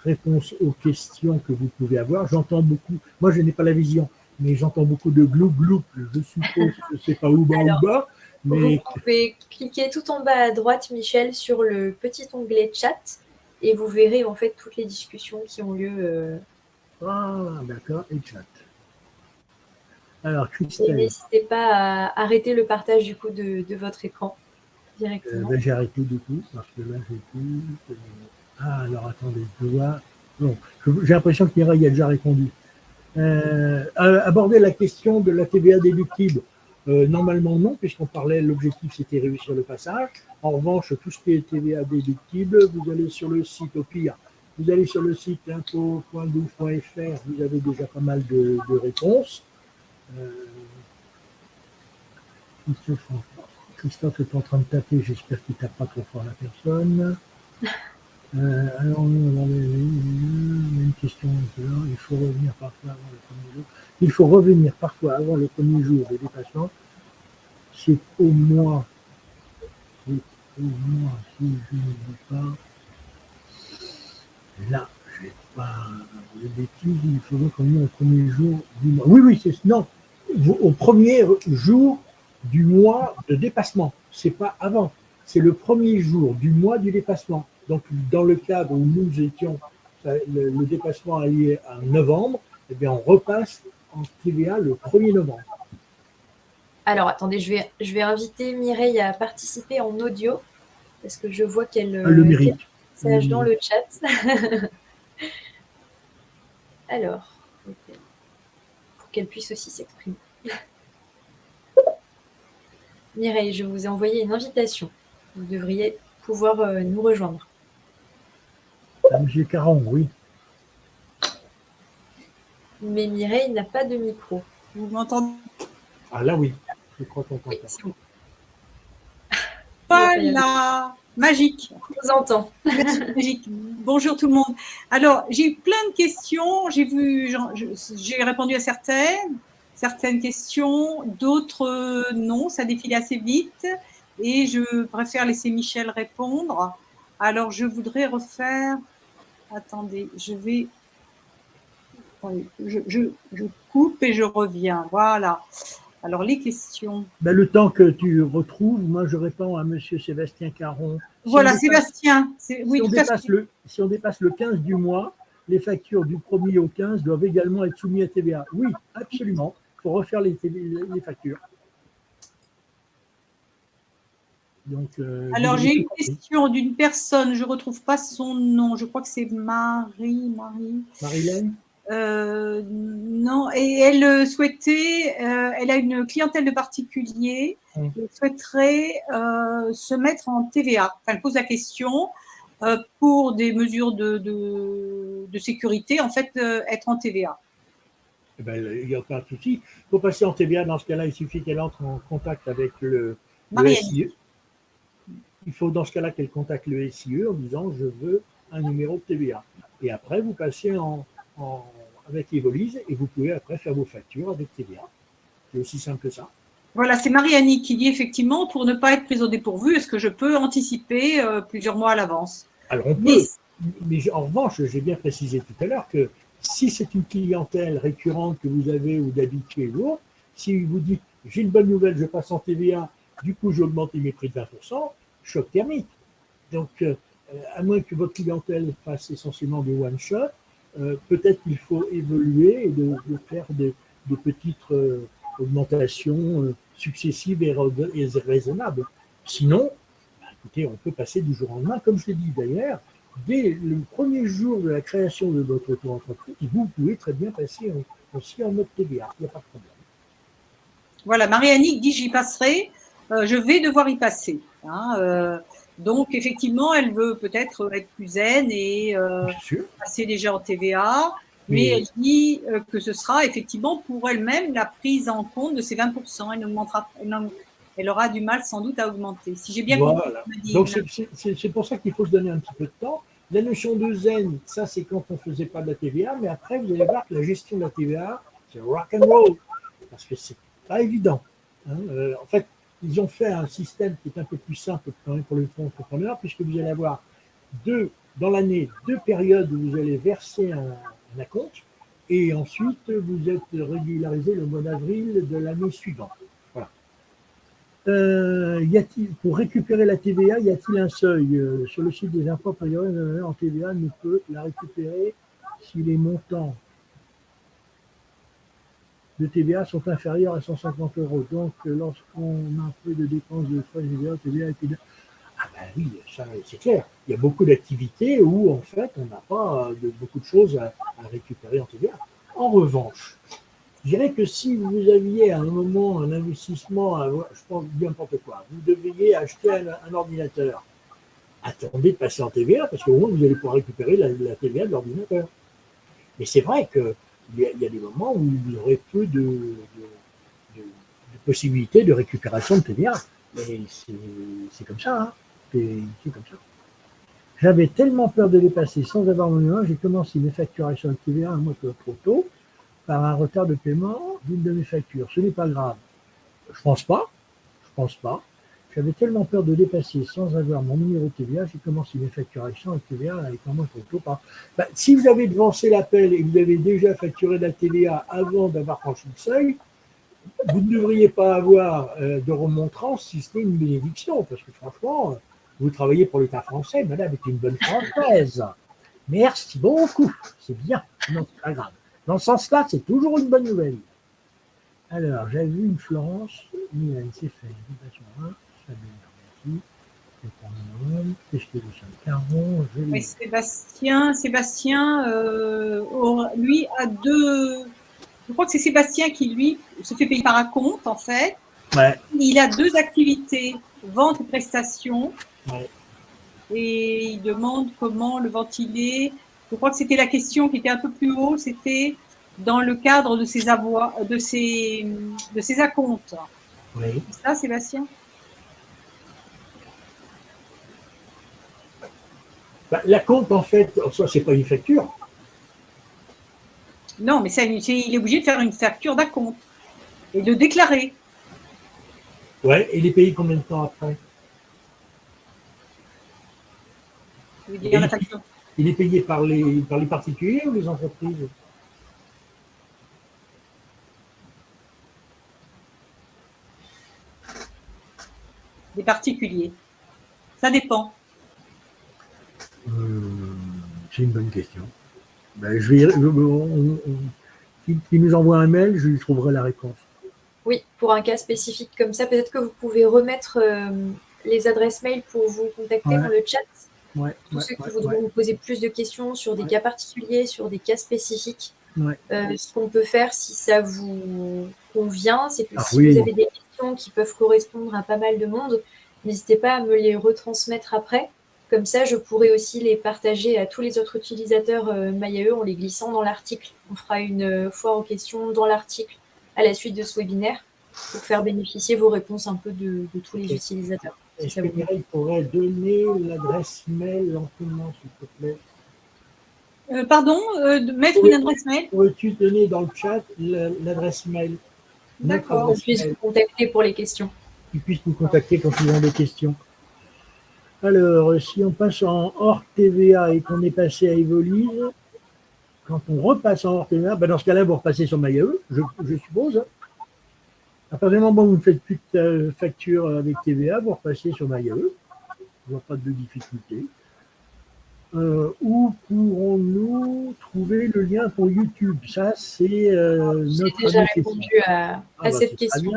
réponse aux questions que vous pouvez avoir. J'entends beaucoup, moi je n'ai pas la vision, mais j'entends beaucoup de gloup-gloup. Je suppose que je ne sais pas où bas ou bas. Mais... Vous pouvez cliquer tout en bas à droite, Michel, sur le petit onglet chat et vous verrez en fait toutes les discussions qui ont lieu. Ah, d'accord, et chat. Alors, Christelle. N'hésitez pas à arrêter le partage du coup de votre écran directement. J'ai arrêté du coup, parce que là, j'ai plus. Ah, alors attendez, je vois. Bon, j'ai l'impression que Mireille a déjà répondu. Aborder la question de la TVA déductible. Normalement, non, puisqu'on parlait, l'objectif c'était réussir le passage. En revanche, tout ce qui est TVA déductible, vous allez sur le site, au pire, vous allez sur le site impôt.gouv.fr, vous avez déjà pas mal de réponses. Christophe est en train de taper, j'espère qu'il ne tape pas trop fort la personne. Alors, on a une question. Il faut revenir parfois avant le premier jour. Il faut revenir parfois avant le premier jour des dépassements. C'est au moins, si je ne dis pas, là, je ne vais pas de bêtises, il faudrait revenir au premier jour du mois. Oui, c'est non, au premier jour du mois de dépassement. C'est pas avant, c'est le premier jour du mois du dépassement. Donc, dans le cadre où nous étions, le dépassement a lieu en novembre, eh bien, on repasse en TVA le 1er novembre. Alors, attendez, je vais inviter Mireille à participer en audio, parce que je vois qu'elle le mérite. Message dans le chat. Alors, okay. Pour qu'elle puisse aussi s'exprimer. Mireille, je vous ai envoyé une invitation. Vous devriez pouvoir nous rejoindre. Monsieur Caron, oui. Mais Mireille n'a pas de micro. Vous m'entendez? Ah là, oui. Je crois qu'on Oui, t'entend. c'est bon. Voilà, magique. On vous entend. Magique. Bonjour tout le monde. Alors, j'ai eu plein de questions. J'ai répondu à certaines questions, d'autres non, ça défile assez vite. Et je préfère laisser Michel répondre. Alors, je voudrais refaire. Attendez, je coupe et je reviens. Voilà. Alors, les questions. Ben, le temps que tu retrouves, moi, je réponds à monsieur Sébastien Caron. Voilà, Sébastien. Oui, tout à fait. Si on dépasse le 15 du mois, les factures du 1er au 15 doivent également être soumises à TVA. Oui, absolument. Il faut refaire les factures. Donc, alors, j'ai une question d'une personne, je ne retrouve pas son nom, je crois que c'est Marilène. Non, et elle souhaitait, elle a une clientèle de particuliers, elle souhaiterait se mettre en TVA. Enfin, elle pose la question pour des mesures de sécurité, en fait, être en TVA. Eh ben, il n'y a pas de souci. Il faut passer en TVA. Dans ce cas-là, il suffit qu'elle entre en contact avec le SIE. Il faut dans ce cas-là qu'elle contacte le SIE en disant je veux un numéro de TVA. Et après, vous passez avec Evolise et vous pouvez après faire vos factures avec TVA. C'est aussi simple que ça. Voilà, c'est Marie-Annie qui dit effectivement, pour ne pas être prise au dépourvu, est-ce que je peux anticiper plusieurs mois à l'avance? Alors on peut, mais en revanche, j'ai bien précisé tout à l'heure que si c'est une clientèle récurrente que vous avez ou d'habitués ou autre, si vous dites j'ai une bonne nouvelle, je passe en TVA, du coup j'ai augmenté mes prix de 20%, choc thermique. Donc, à moins que votre clientèle fasse essentiellement des one-shot, peut-être qu'il faut évoluer et de faire des petites augmentations successives et raisonnables. Sinon, écoutez, on peut passer du jour au lendemain, comme je l'ai dit d'ailleurs, dès le premier jour de la création de votre auto-entreprise, vous pouvez très bien passer aussi en mode TVA, il n'y a pas de problème. Voilà, Marie-Annick dit j'y passerai, je vais devoir y passer. Hein, donc, effectivement, elle veut peut-être être plus zen et passer déjà en TVA, mais elle dit que ce sera effectivement pour elle-même la prise en compte de ces 20%. Elle aura du mal sans doute à augmenter. Si j'ai bien compris. Donc, c'est pour ça qu'il faut se donner un petit peu de temps. La notion de zen, ça c'est quand on ne faisait pas de la TVA, mais après vous allez voir que la gestion de la TVA, c'est rock and roll, parce que c'est pas évident. Hein. En fait, ils ont fait un système qui est un peu plus simple pour les entrepreneurs, puisque vous allez avoir dans l'année deux périodes où vous allez verser un acompte, et ensuite vous êtes régularisé le mois d'avril de l'année suivante. Voilà. Pour récupérer la TVA, y a-t-il un seuil sur le site des impôts prioritaires en TVA ne peut la récupérer si les montants de TVA sont inférieurs à 150 €. Donc, lorsqu'on a un peu de dépenses de frais de TVA, ah ben oui, ça c'est clair. Il y a beaucoup d'activités où, en fait, on n'a pas beaucoup de choses à récupérer en TVA. En revanche, je dirais que si vous aviez à un moment un investissement, je pense n'importe quoi, vous deviez acheter un ordinateur, attendez de passer en TVA, parce qu'au moins vous allez pouvoir récupérer la TVA de l'ordinateur. Mais c'est vrai que il y a des moments où vous aurez peu de possibilités de récupération de TVA. Mais c'est comme ça. Hein. C'est comme ça. J'avais tellement peur de les passer sans avoir mon numéro, j'ai commencé mes facturations de TVA un mois trop tôt par un retard de paiement d'une de mes factures. Ce n'est pas grave. Je pense pas. J'avais tellement peur de dépasser sans avoir mon numéro TVA, j'ai commencé mes facturations avec TVA avec un mois trop tôt. Si vous avez devancé l'appel et que vous avez déjà facturé la TVA avant d'avoir franchi le seuil, vous ne devriez pas avoir de remontrance si c'était une bénédiction, parce que franchement, vous travaillez pour l'État français, madame est une bonne française. Merci beaucoup, c'est bien. Non, c'est pas grave. Dans ce sens-là, c'est toujours une bonne nouvelle. Alors, j'avais vu une Florence, Milan, c'est fait. Qu'est-ce que Caron, Sébastien, lui a deux Je crois que c'est Sébastien qui, lui, se fait payer par un compte, en fait. Ouais. Il a 2 activités, vente et prestation. Ouais. Et il demande comment le ventiler. Je crois que c'était la question qui était un peu plus haut, c'était dans le cadre de ses avoirs, de ses acomptes. Oui. C'est ça, Sébastien? Bah, la compte, en fait, ça, c'est pas une facture. Non, mais ça, il est obligé de faire une facture d'acompte et de déclarer. Ouais, et il est payé combien de temps après? Je veux dire, la facture. Il est payé par les particuliers ou les entreprises? Des particuliers. Ça dépend. C'est une bonne question. Ben, qui nous envoie un mail, je lui trouverai la réponse. Oui, pour un cas spécifique comme ça, peut-être que vous pouvez remettre les adresses mail pour vous contacter dans le chat. Tous ceux qui voudront vous poser plus de questions sur des cas particuliers, sur des cas spécifiques. Ce qu'on peut faire, si ça vous convient, c'est que si vous avez des questions qui peuvent correspondre à pas mal de monde, n'hésitez pas à me les retransmettre après. Comme ça, je pourrai aussi les partager à tous les autres utilisateurs MyAE en les glissant dans l'article. On fera une foire aux questions dans l'article à la suite de ce webinaire pour faire bénéficier vos réponses un peu de tous les utilisateurs. Est-ce que Mireille pourrait donner l'adresse mail lentement, s'il te plaît? Pardon, mettre une adresse mail? Pourrais-tu donner dans le chat l'adresse mail? D'accord. On puisse vous contacter pour les questions. Qu'ils puissent nous contacter quand ils ont des questions. Alors, si on passe en hors TVA et qu'on est passé à Evolise, quand on repasse en hors TVA, ben dans ce cas-là, vous repassez sur MyAE, je suppose. À partir du moment où vous ne faites plus de facture avec TVA, vous repassez sur MyAE. Il n'y a pas de difficulté. Où pourrons-nous trouver le lien pour YouTube? Ça, c'est notre. J'ai déjà répondu à cette question.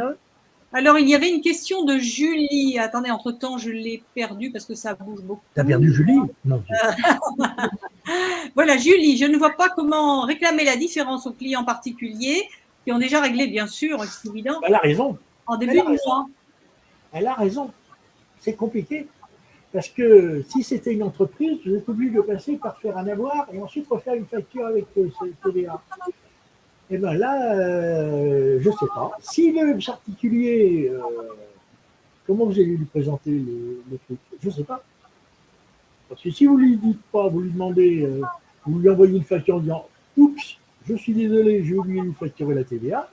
Alors, il y avait une question de Julie. Attendez, entre-temps, je l'ai perdue parce que ça bouge beaucoup. T'as perdu Julie? Non. Voilà, Julie, je ne vois pas comment réclamer la différence aux clients particuliers qui ont déjà réglé, bien sûr, c'est évident. Elle a raison. En début de mois. Elle a raison. C'est compliqué. Parce que si c'était une entreprise, vous êtes obligé de passer par faire un avoir et ensuite refaire une facture avec TVA. Et bien là, je ne sais pas. Si le particulier, comment vous allez lui présenter le truc? Je ne sais pas. Parce que si vous ne lui dites pas, vous lui demandez, vous lui envoyez une facture en disant « Oups, je suis désolé, j'ai oublié de lui facturer la TVA »,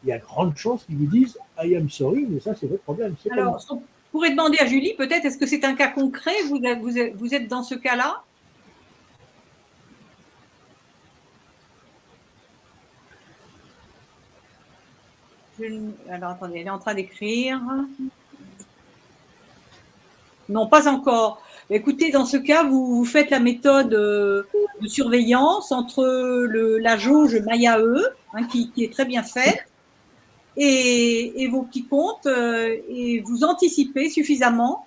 il y a grande chance qu'ils vous disent « I am sorry », mais ça, c'est votre problème. Alors, on pourrait demander à Julie, peut-être, est-ce que c'est un cas concret? Vous êtes dans ce cas-là? Alors, attendez, elle est en train d'écrire. Non, pas encore. Écoutez, dans ce cas, vous faites la méthode de surveillance entre la jauge MyAE, qui est très bien faite, et vos petits comptes, et vous anticipez suffisamment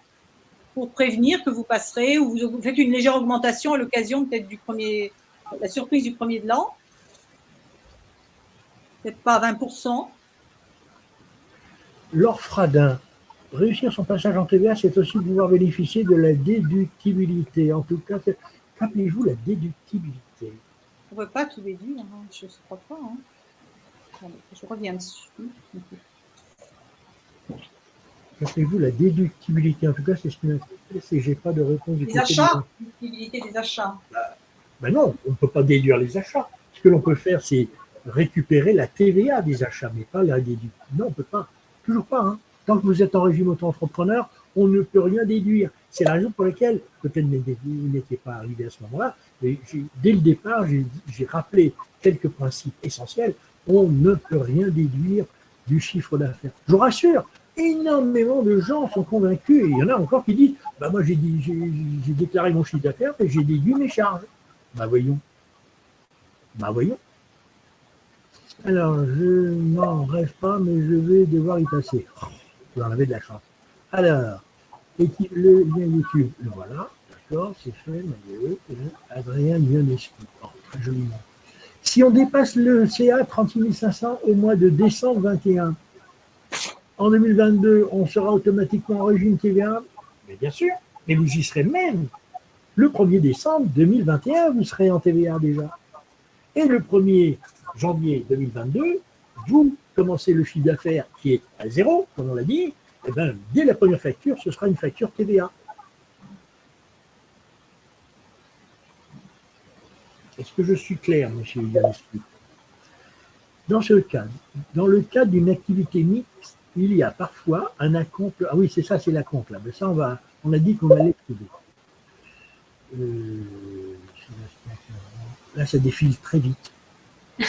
pour prévenir que vous passerez, ou vous faites une légère augmentation à l'occasion peut-être la surprise du premier de l'an. Peut-être pas à 20%. Laure Fradin, réussir son passage en TVA, c'est aussi pouvoir bénéficier de la déductibilité. En tout cas, rappelez-vous la déductibilité. On ne peut pas tout déduire, hein. Je ne crois pas. Hein. Je reviens dessus. Rappelez-vous la déductibilité. En tout cas, c'est ce qui m'intéresse et je n'ai pas de réponse du côté des achats. Déductibilité des achats. Ben non, on ne peut pas déduire les achats. Ce que l'on peut faire, c'est récupérer la TVA des achats, mais pas la déduction. Non, on ne peut pas. Toujours pas. Hein. Tant que vous êtes en régime auto-entrepreneur, on ne peut rien déduire. C'est la raison pour laquelle, peut-être vous n'étiez pas arrivé à ce moment-là, mais dès le départ, j'ai rappelé quelques principes essentiels. On ne peut rien déduire du chiffre d'affaires. Je vous rassure, énormément de gens sont convaincus, et il y en a encore qui disent bah moi j'ai déclaré mon chiffre d'affaires et j'ai déduit mes charges. Bah voyons. Alors, je n'en rêve pas, mais je vais devoir y passer. Vous en avez de la chance. Alors, le lien YouTube, le voilà. D'accord, c'est fait. Adrien Ionescu. Oh, très joliment. Si on dépasse le CA 36 500 au mois de décembre 21, en 2022, on sera automatiquement en régime TVA. Mais bien sûr, mais vous y serez même. Le 1er décembre 2021, vous serez en TVA déjà. Et le 1er janvier 2022, vous commencez le chiffre d'affaires qui est à zéro, comme on l'a dit, et bien, dès la première facture, ce sera une facture TVA. Est-ce que je suis clair, monsieur Yaneski? Dans ce cadre, dans le cadre d'une activité mixte, il y a parfois un acompte. Ah oui, c'est ça, c'est l'acompte là. Mais ça, on a dit qu'on allait trouver. Là, ça défile très vite. Oui,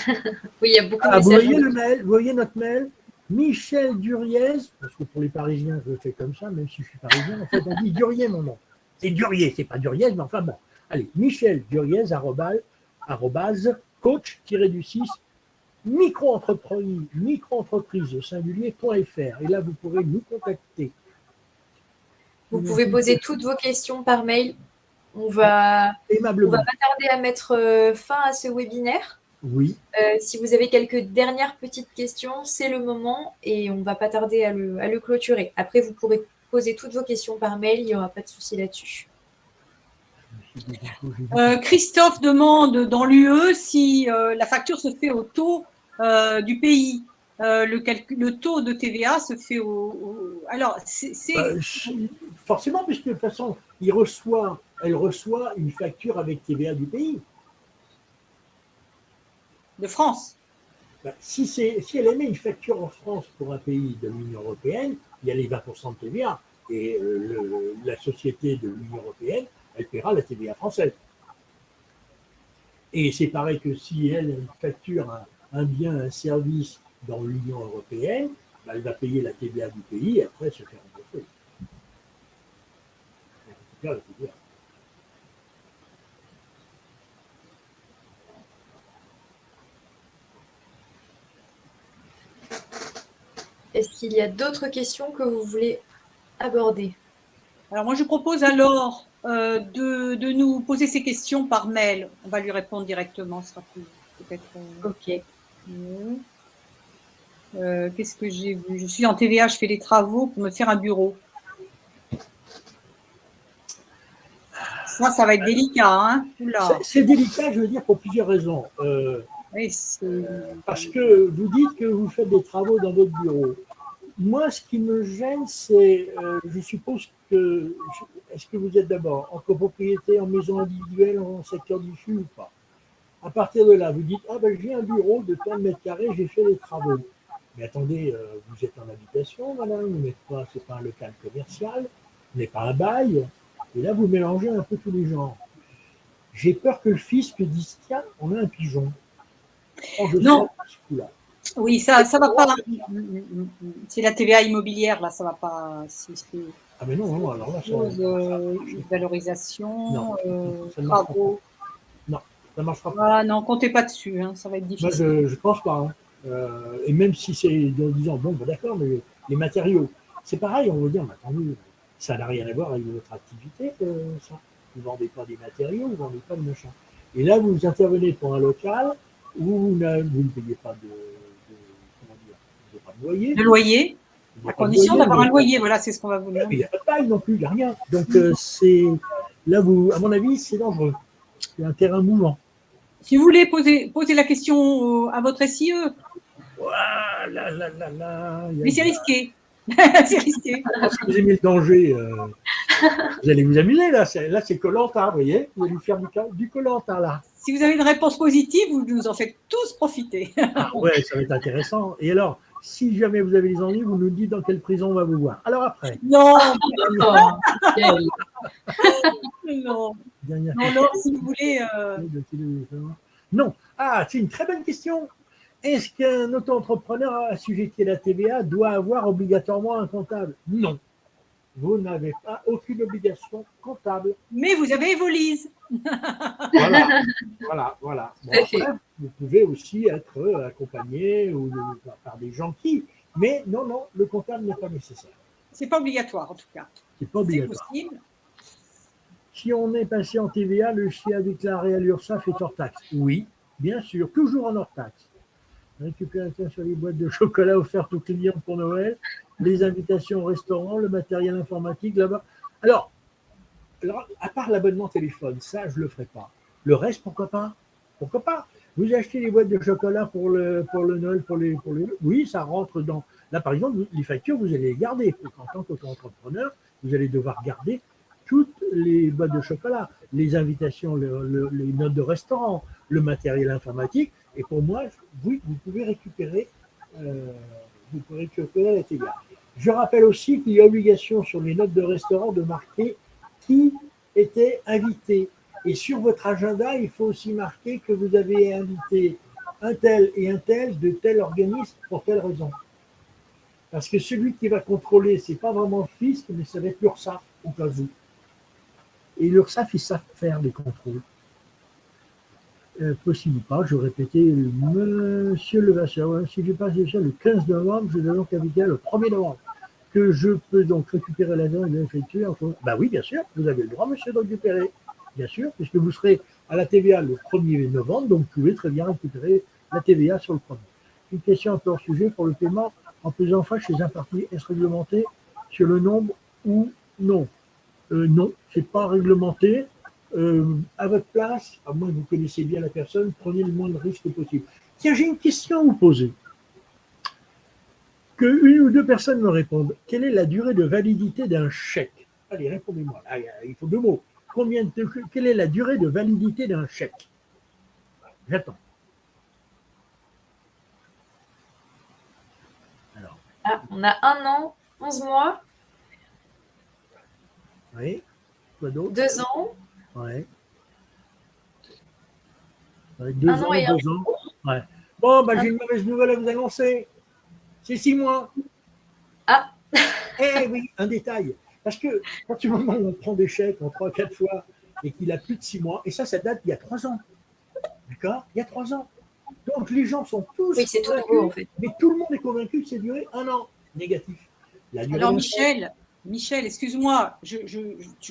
il y a beaucoup de messages. Vous voyez le mail, vous voyez notre mail? Michel Duriez, parce que pour les Parisiens, je le fais comme ça, même si je suis parisien, en fait, on dit Duriez, mon nom. C'est Duriez, c'est pas Duriez, mais enfin bon. Allez, Michel Duriez, arrobase, coach-du-6, micro-entreprise au singulier.fr. Et là, vous pourrez nous contacter. Vous pouvez poser toutes vos questions par mail. On va pas tarder à mettre fin à ce webinaire. Oui. Si vous avez quelques dernières petites questions, c'est le moment et on ne va pas tarder à le clôturer. Après, vous pourrez poser toutes vos questions par mail, il n'y aura pas de souci là-dessus. Christophe demande dans l'UE si la facture se fait au taux du pays. Le taux de TVA se fait alors, forcément, puisque de toute façon, elle reçoit une facture avec TVA du pays. De France. Si elle émet une facture en France pour un pays de l'Union européenne, il y a les 20% de TVA. Et la société de l'Union européenne, elle paiera la TVA française. Et c'est pareil que si elle facture un bien, un service dans l'Union européenne, elle va payer la TVA du pays et après se faire rembourser. La TVA. Est-ce qu'il y a d'autres questions que vous voulez aborder? Alors moi, je propose alors de nous poser ces questions par mail. On va lui répondre directement, ce sera peut-être ok. mieux. Qu'est-ce que j'ai vu? Je suis en TVA, je fais des travaux pour me faire un bureau. Ça va être délicat. Hein? C'est délicat, je veux dire, pour plusieurs raisons. Oui, parce que vous dites que vous faites des travaux dans votre bureau. Moi, ce qui me gêne, c'est, je suppose que, est-ce que vous êtes d'abord en copropriété, en maison individuelle, en secteur diffus ou pas? À partir de là, vous dites, ah ben j'ai un bureau de tant de mètres carrés, j'ai fait des travaux. Mais attendez, vous êtes en habitation, madame, vous n'êtes pas, c'est pas un local commercial, vous n'êtes pas un bail. Et là, vous mélangez un peu tous les genres. J'ai peur que le fisc dise, tiens, on a un pigeon. Non. Oui, ça va pas. C'est la TVA immobilière, là, ça va pas. Ah mais non, alors là, valorisation, travaux. Non, ça ne marchera pas. Ah non, comptez pas dessus, hein, ça va être difficile. Moi, je ne pense pas. Hein. Et même si c'est en disant, bon, ben d'accord, mais les matériaux, c'est pareil, on va dire, mais attendez, ça n'a rien à voir avec votre activité, ça. Vous ne vendez pas des matériaux, vous ne vendez pas de machin. Et là, vous intervenez pour un local où vous ne payez pas de loyer. De loyer, à condition d'avoir un loyer, voilà, c'est ce qu'on va vous dire. Il n'y a pas de bail non plus, il n'y a rien. Donc, c'est là, à mon avis, c'est dangereux. C'est un terrain mouvant. Si vous voulez poser la question à votre SIE. Mais c'est risqué. C'est risqué. Si vous aimez le danger, vous allez vous amuser, là. Là, c'est Koh-Lanta, vous voyez. Vous allez faire du Koh-Lanta, là. Si vous avez une réponse positive, vous nous en faites tous profiter. Ah ouais, ça va être intéressant. Et alors, si jamais vous avez des ennuis, vous nous dites dans quelle prison on va vous voir. Alors après. Non. Non, si vous voulez. Non. Ah, c'est une très bonne question. Est-ce qu'un auto-entrepreneur assujetti à la TVA doit avoir obligatoirement un comptable? Non. Vous n'avez pas aucune obligation comptable. Mais vous avez Evolise. Voilà. Bon, après, vous pouvez aussi être accompagné par des gens qui. Mais non, le comptable n'est pas nécessaire. C'est pas obligatoire en tout cas. C'est pas obligatoire. C'est possible. Si on est passé en TVA, le chien déclaré à l'URSSAF est hors taxe. Oui, Bien sûr, toujours en hors-taxe. Récupération sur les boîtes de chocolat offertes aux clients pour Noël, les invitations au restaurant, le matériel informatique là-bas. Alors, à part l'abonnement téléphone, ça, je ne le ferai pas. Le reste, pourquoi pas? Pourquoi pas? Vous achetez les boîtes de chocolat pour le Noël, oui, ça rentre dans. Là, par exemple, les factures, vous allez les garder. En tant qu'entrepreneur, vous allez devoir garder toutes les boîtes de chocolat, les invitations, les notes de restaurant, le matériel informatique. Et pour moi, oui, vous pouvez récupérer la TVA. Je rappelle aussi qu'il y a obligation sur les notes de restaurant de marquer qui était invité. Et sur votre agenda, il faut aussi marquer que vous avez invité un tel et un tel de tel organisme pour telle raison. Parce que celui qui va contrôler, ce n'est pas vraiment le fisc, mais ça va être l'URSSAF, au cas où. Et l'URSSAF, ils savent faire des contrôles. Possible ou pas, je répétais, Monsieur Levasseur, si je passe déjà le 15 novembre, je dois donc inviter le 1er novembre, que je peux donc récupérer l'argent et l'effectuer. Ben oui, bien sûr, vous avez le droit, monsieur, de récupérer. Bien sûr, puisque vous serez à la TVA le 1er novembre, donc vous pouvez très bien récupérer la TVA sur le 1er. Une question un peu hors sujet pour le paiement en plusieurs fois chez un parti. Est-ce réglementé sur le nombre ou non? Non, ce n'est pas réglementé. À votre place, à moins que vous connaissiez bien la personne, prenez le moins de risques possible. Tiens, j'ai une question à vous poser. Que une ou deux personnes me répondent. Quelle est la durée de validité d'un chèque? Allez, répondez-moi. Ah, il faut 2 mots. Quelle est la durée de validité d'un chèque? J'attends. Alors. Ah, on a 1 an, 11 mois. Oui. Quoi d'autre? 2 ans. Oui. 2 ans, et 2 ans. Ouais. Bon, j'ai une mauvaise nouvelle à vous annoncer. C'est 6 mois. Ah. Eh oui, un détail. Parce que quand du moment où on prend des chèques en 3-4 fois et qu'il a plus de 6 mois, et ça date d'il y a 3 ans. D'accord? Il y a 3 ans. Donc les gens sont tous c'est tout nouveau, en fait. Mais tout le monde est convaincu que c'est duré 1 an. Négatif. Alors Michel, excuse-moi,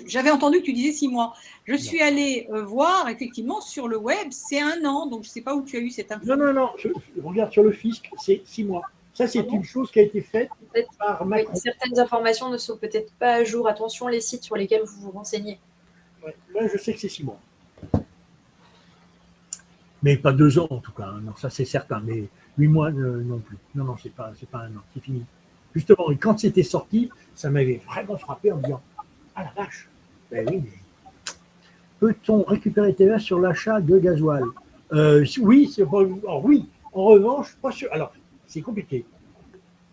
j'avais entendu que tu disais 6 mois. Je suis allée voir, effectivement, sur le web, c'est 1 an, donc je ne sais pas où tu as eu cette info. Non, je regarde sur le fisc, c'est 6 mois. Ça, c'est une chose qui a été faite par Macron. Oui, certaines informations ne sont peut-être pas à jour. Attention, les sites sur lesquels vous vous renseignez. Ouais, moi, je sais que c'est 6 mois. Mais pas 2 ans, en tout cas. Hein. Non, ça, c'est certain. Mais 8 mois, non plus. Non, c'est pas 1 an. C'est fini. Justement, et quand c'était sorti, ça m'avait vraiment frappé en me disant « Ah la vache, ben oui, mais peut-on récupérer TVA sur l'achat de gasoil ?» Oui, oui. En revanche, pas sûr. Alors, c'est compliqué.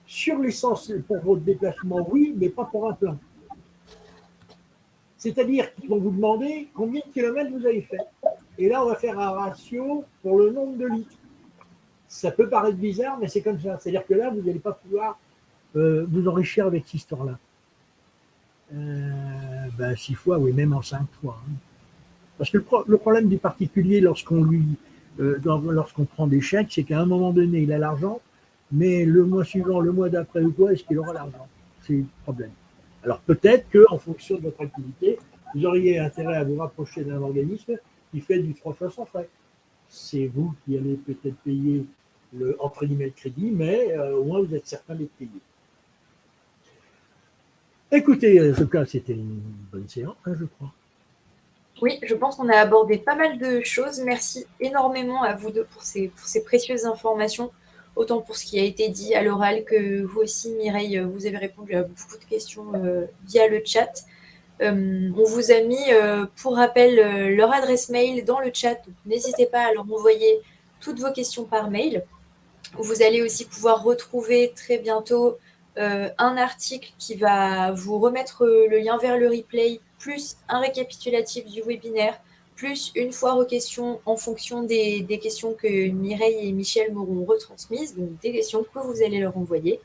Sur l'essence pour votre déplacement, oui, mais pas pour un plein. C'est-à-dire qu'ils vont vous demander combien de kilomètres vous avez fait. Et là, on va faire un ratio pour le nombre de litres. Ça peut paraître bizarre, mais c'est comme ça. C'est-à-dire que là, vous n'allez pas pouvoir vous enrichir avec cette histoire-là. 6 fois, oui, même en 5 fois. Hein. Parce que le problème du particulier, lorsqu'on prend des chèques, c'est qu'à un moment donné, il a l'argent, mais le mois suivant, le mois d'après ou quoi, est-ce qu'il aura l'argent? C'est le problème. Alors peut-être qu'en fonction de votre activité, vous auriez intérêt à vous rapprocher d'un organisme qui fait du 3 fois sans frais. C'est vous qui allez peut-être payer le entre guillemets le crédit, mais au moins vous êtes certain d'être payé. Écoutez, en tout cas, c'était une bonne séance, hein, je crois. Oui, je pense qu'on a abordé pas mal de choses. Merci énormément à vous deux pour ces précieuses informations, autant pour ce qui a été dit à l'oral que vous aussi, Mireille, vous avez répondu à beaucoup de questions via le chat. On vous a mis, pour rappel, leur adresse mail dans le chat. N'hésitez pas à leur envoyer toutes vos questions par mail. Vous allez aussi pouvoir retrouver très bientôt un article qui va vous remettre le lien vers le replay, plus un récapitulatif du webinaire, plus une foire aux questions en fonction des questions que Mireille et Michel m'auront retransmises, donc des questions que vous allez leur envoyer.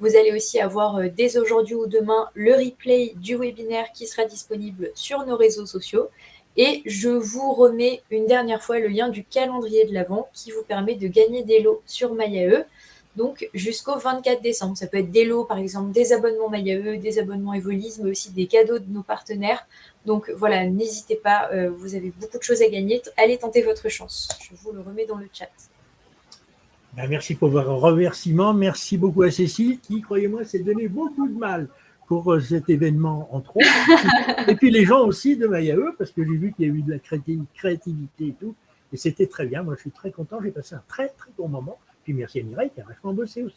Vous allez aussi avoir dès aujourd'hui ou demain le replay du webinaire qui sera disponible sur nos réseaux sociaux. Et je vous remets une dernière fois le lien du calendrier de l'Avent qui vous permet de gagner des lots sur MyAE. donc jusqu'au 24 décembre. Ça peut être des lots, par exemple, des abonnements MyAE, des abonnements Evolis, mais aussi des cadeaux de nos partenaires. Donc voilà, n'hésitez pas, vous avez beaucoup de choses à gagner. Allez tenter votre chance. Je vous le remets dans le chat. Ben, merci pour vos remerciements. Merci beaucoup à Cécile qui, croyez-moi, s'est donné beaucoup de mal pour cet événement, entre autres. Et puis les gens aussi de MyAE, parce que j'ai vu qu'il y a eu de la créativité et tout. Et c'était très bien. Moi, je suis très content. J'ai passé un très, très bon moment. Puis merci à Mireille qui a vachement bossé aussi.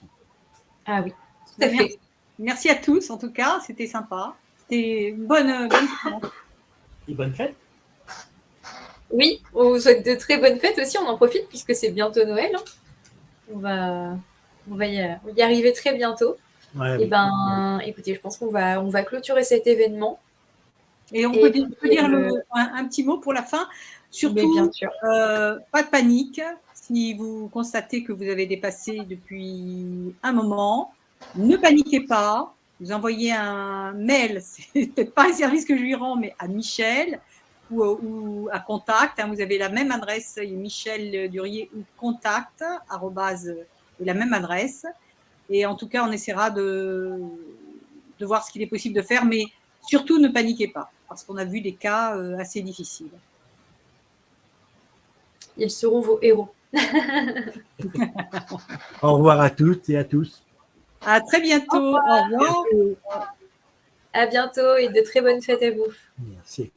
Ah oui, tout à fait. Merci à tous, en tout cas. C'était sympa. C'était une bonne séance. Et bonne fête. Oui, on vous souhaite de très bonnes fêtes aussi. On en profite puisque c'est bientôt Noël. Hein. On va y arriver très bientôt. Ouais, et ben, écoutez, je pense qu'on va clôturer cet événement. Et on peut dire un petit mot pour la fin. Surtout, bien sûr. Pas de panique. Si vous constatez que vous avez dépassé depuis un moment, ne paniquez pas. Vous envoyez un mail, c'est peut-être pas un service que je lui rends, mais à Michel ou à contact. Hein, vous avez la même adresse, Michel Durier ou contact, et la même adresse. Et en tout cas, on essaiera de voir ce qu'il est possible de faire, mais surtout ne paniquez pas, parce qu'on a vu des cas assez difficiles. Ils seront vos héros. Au revoir à toutes et à tous. À très bientôt. Au revoir. À bientôt et de très bonnes fêtes à vous. Merci.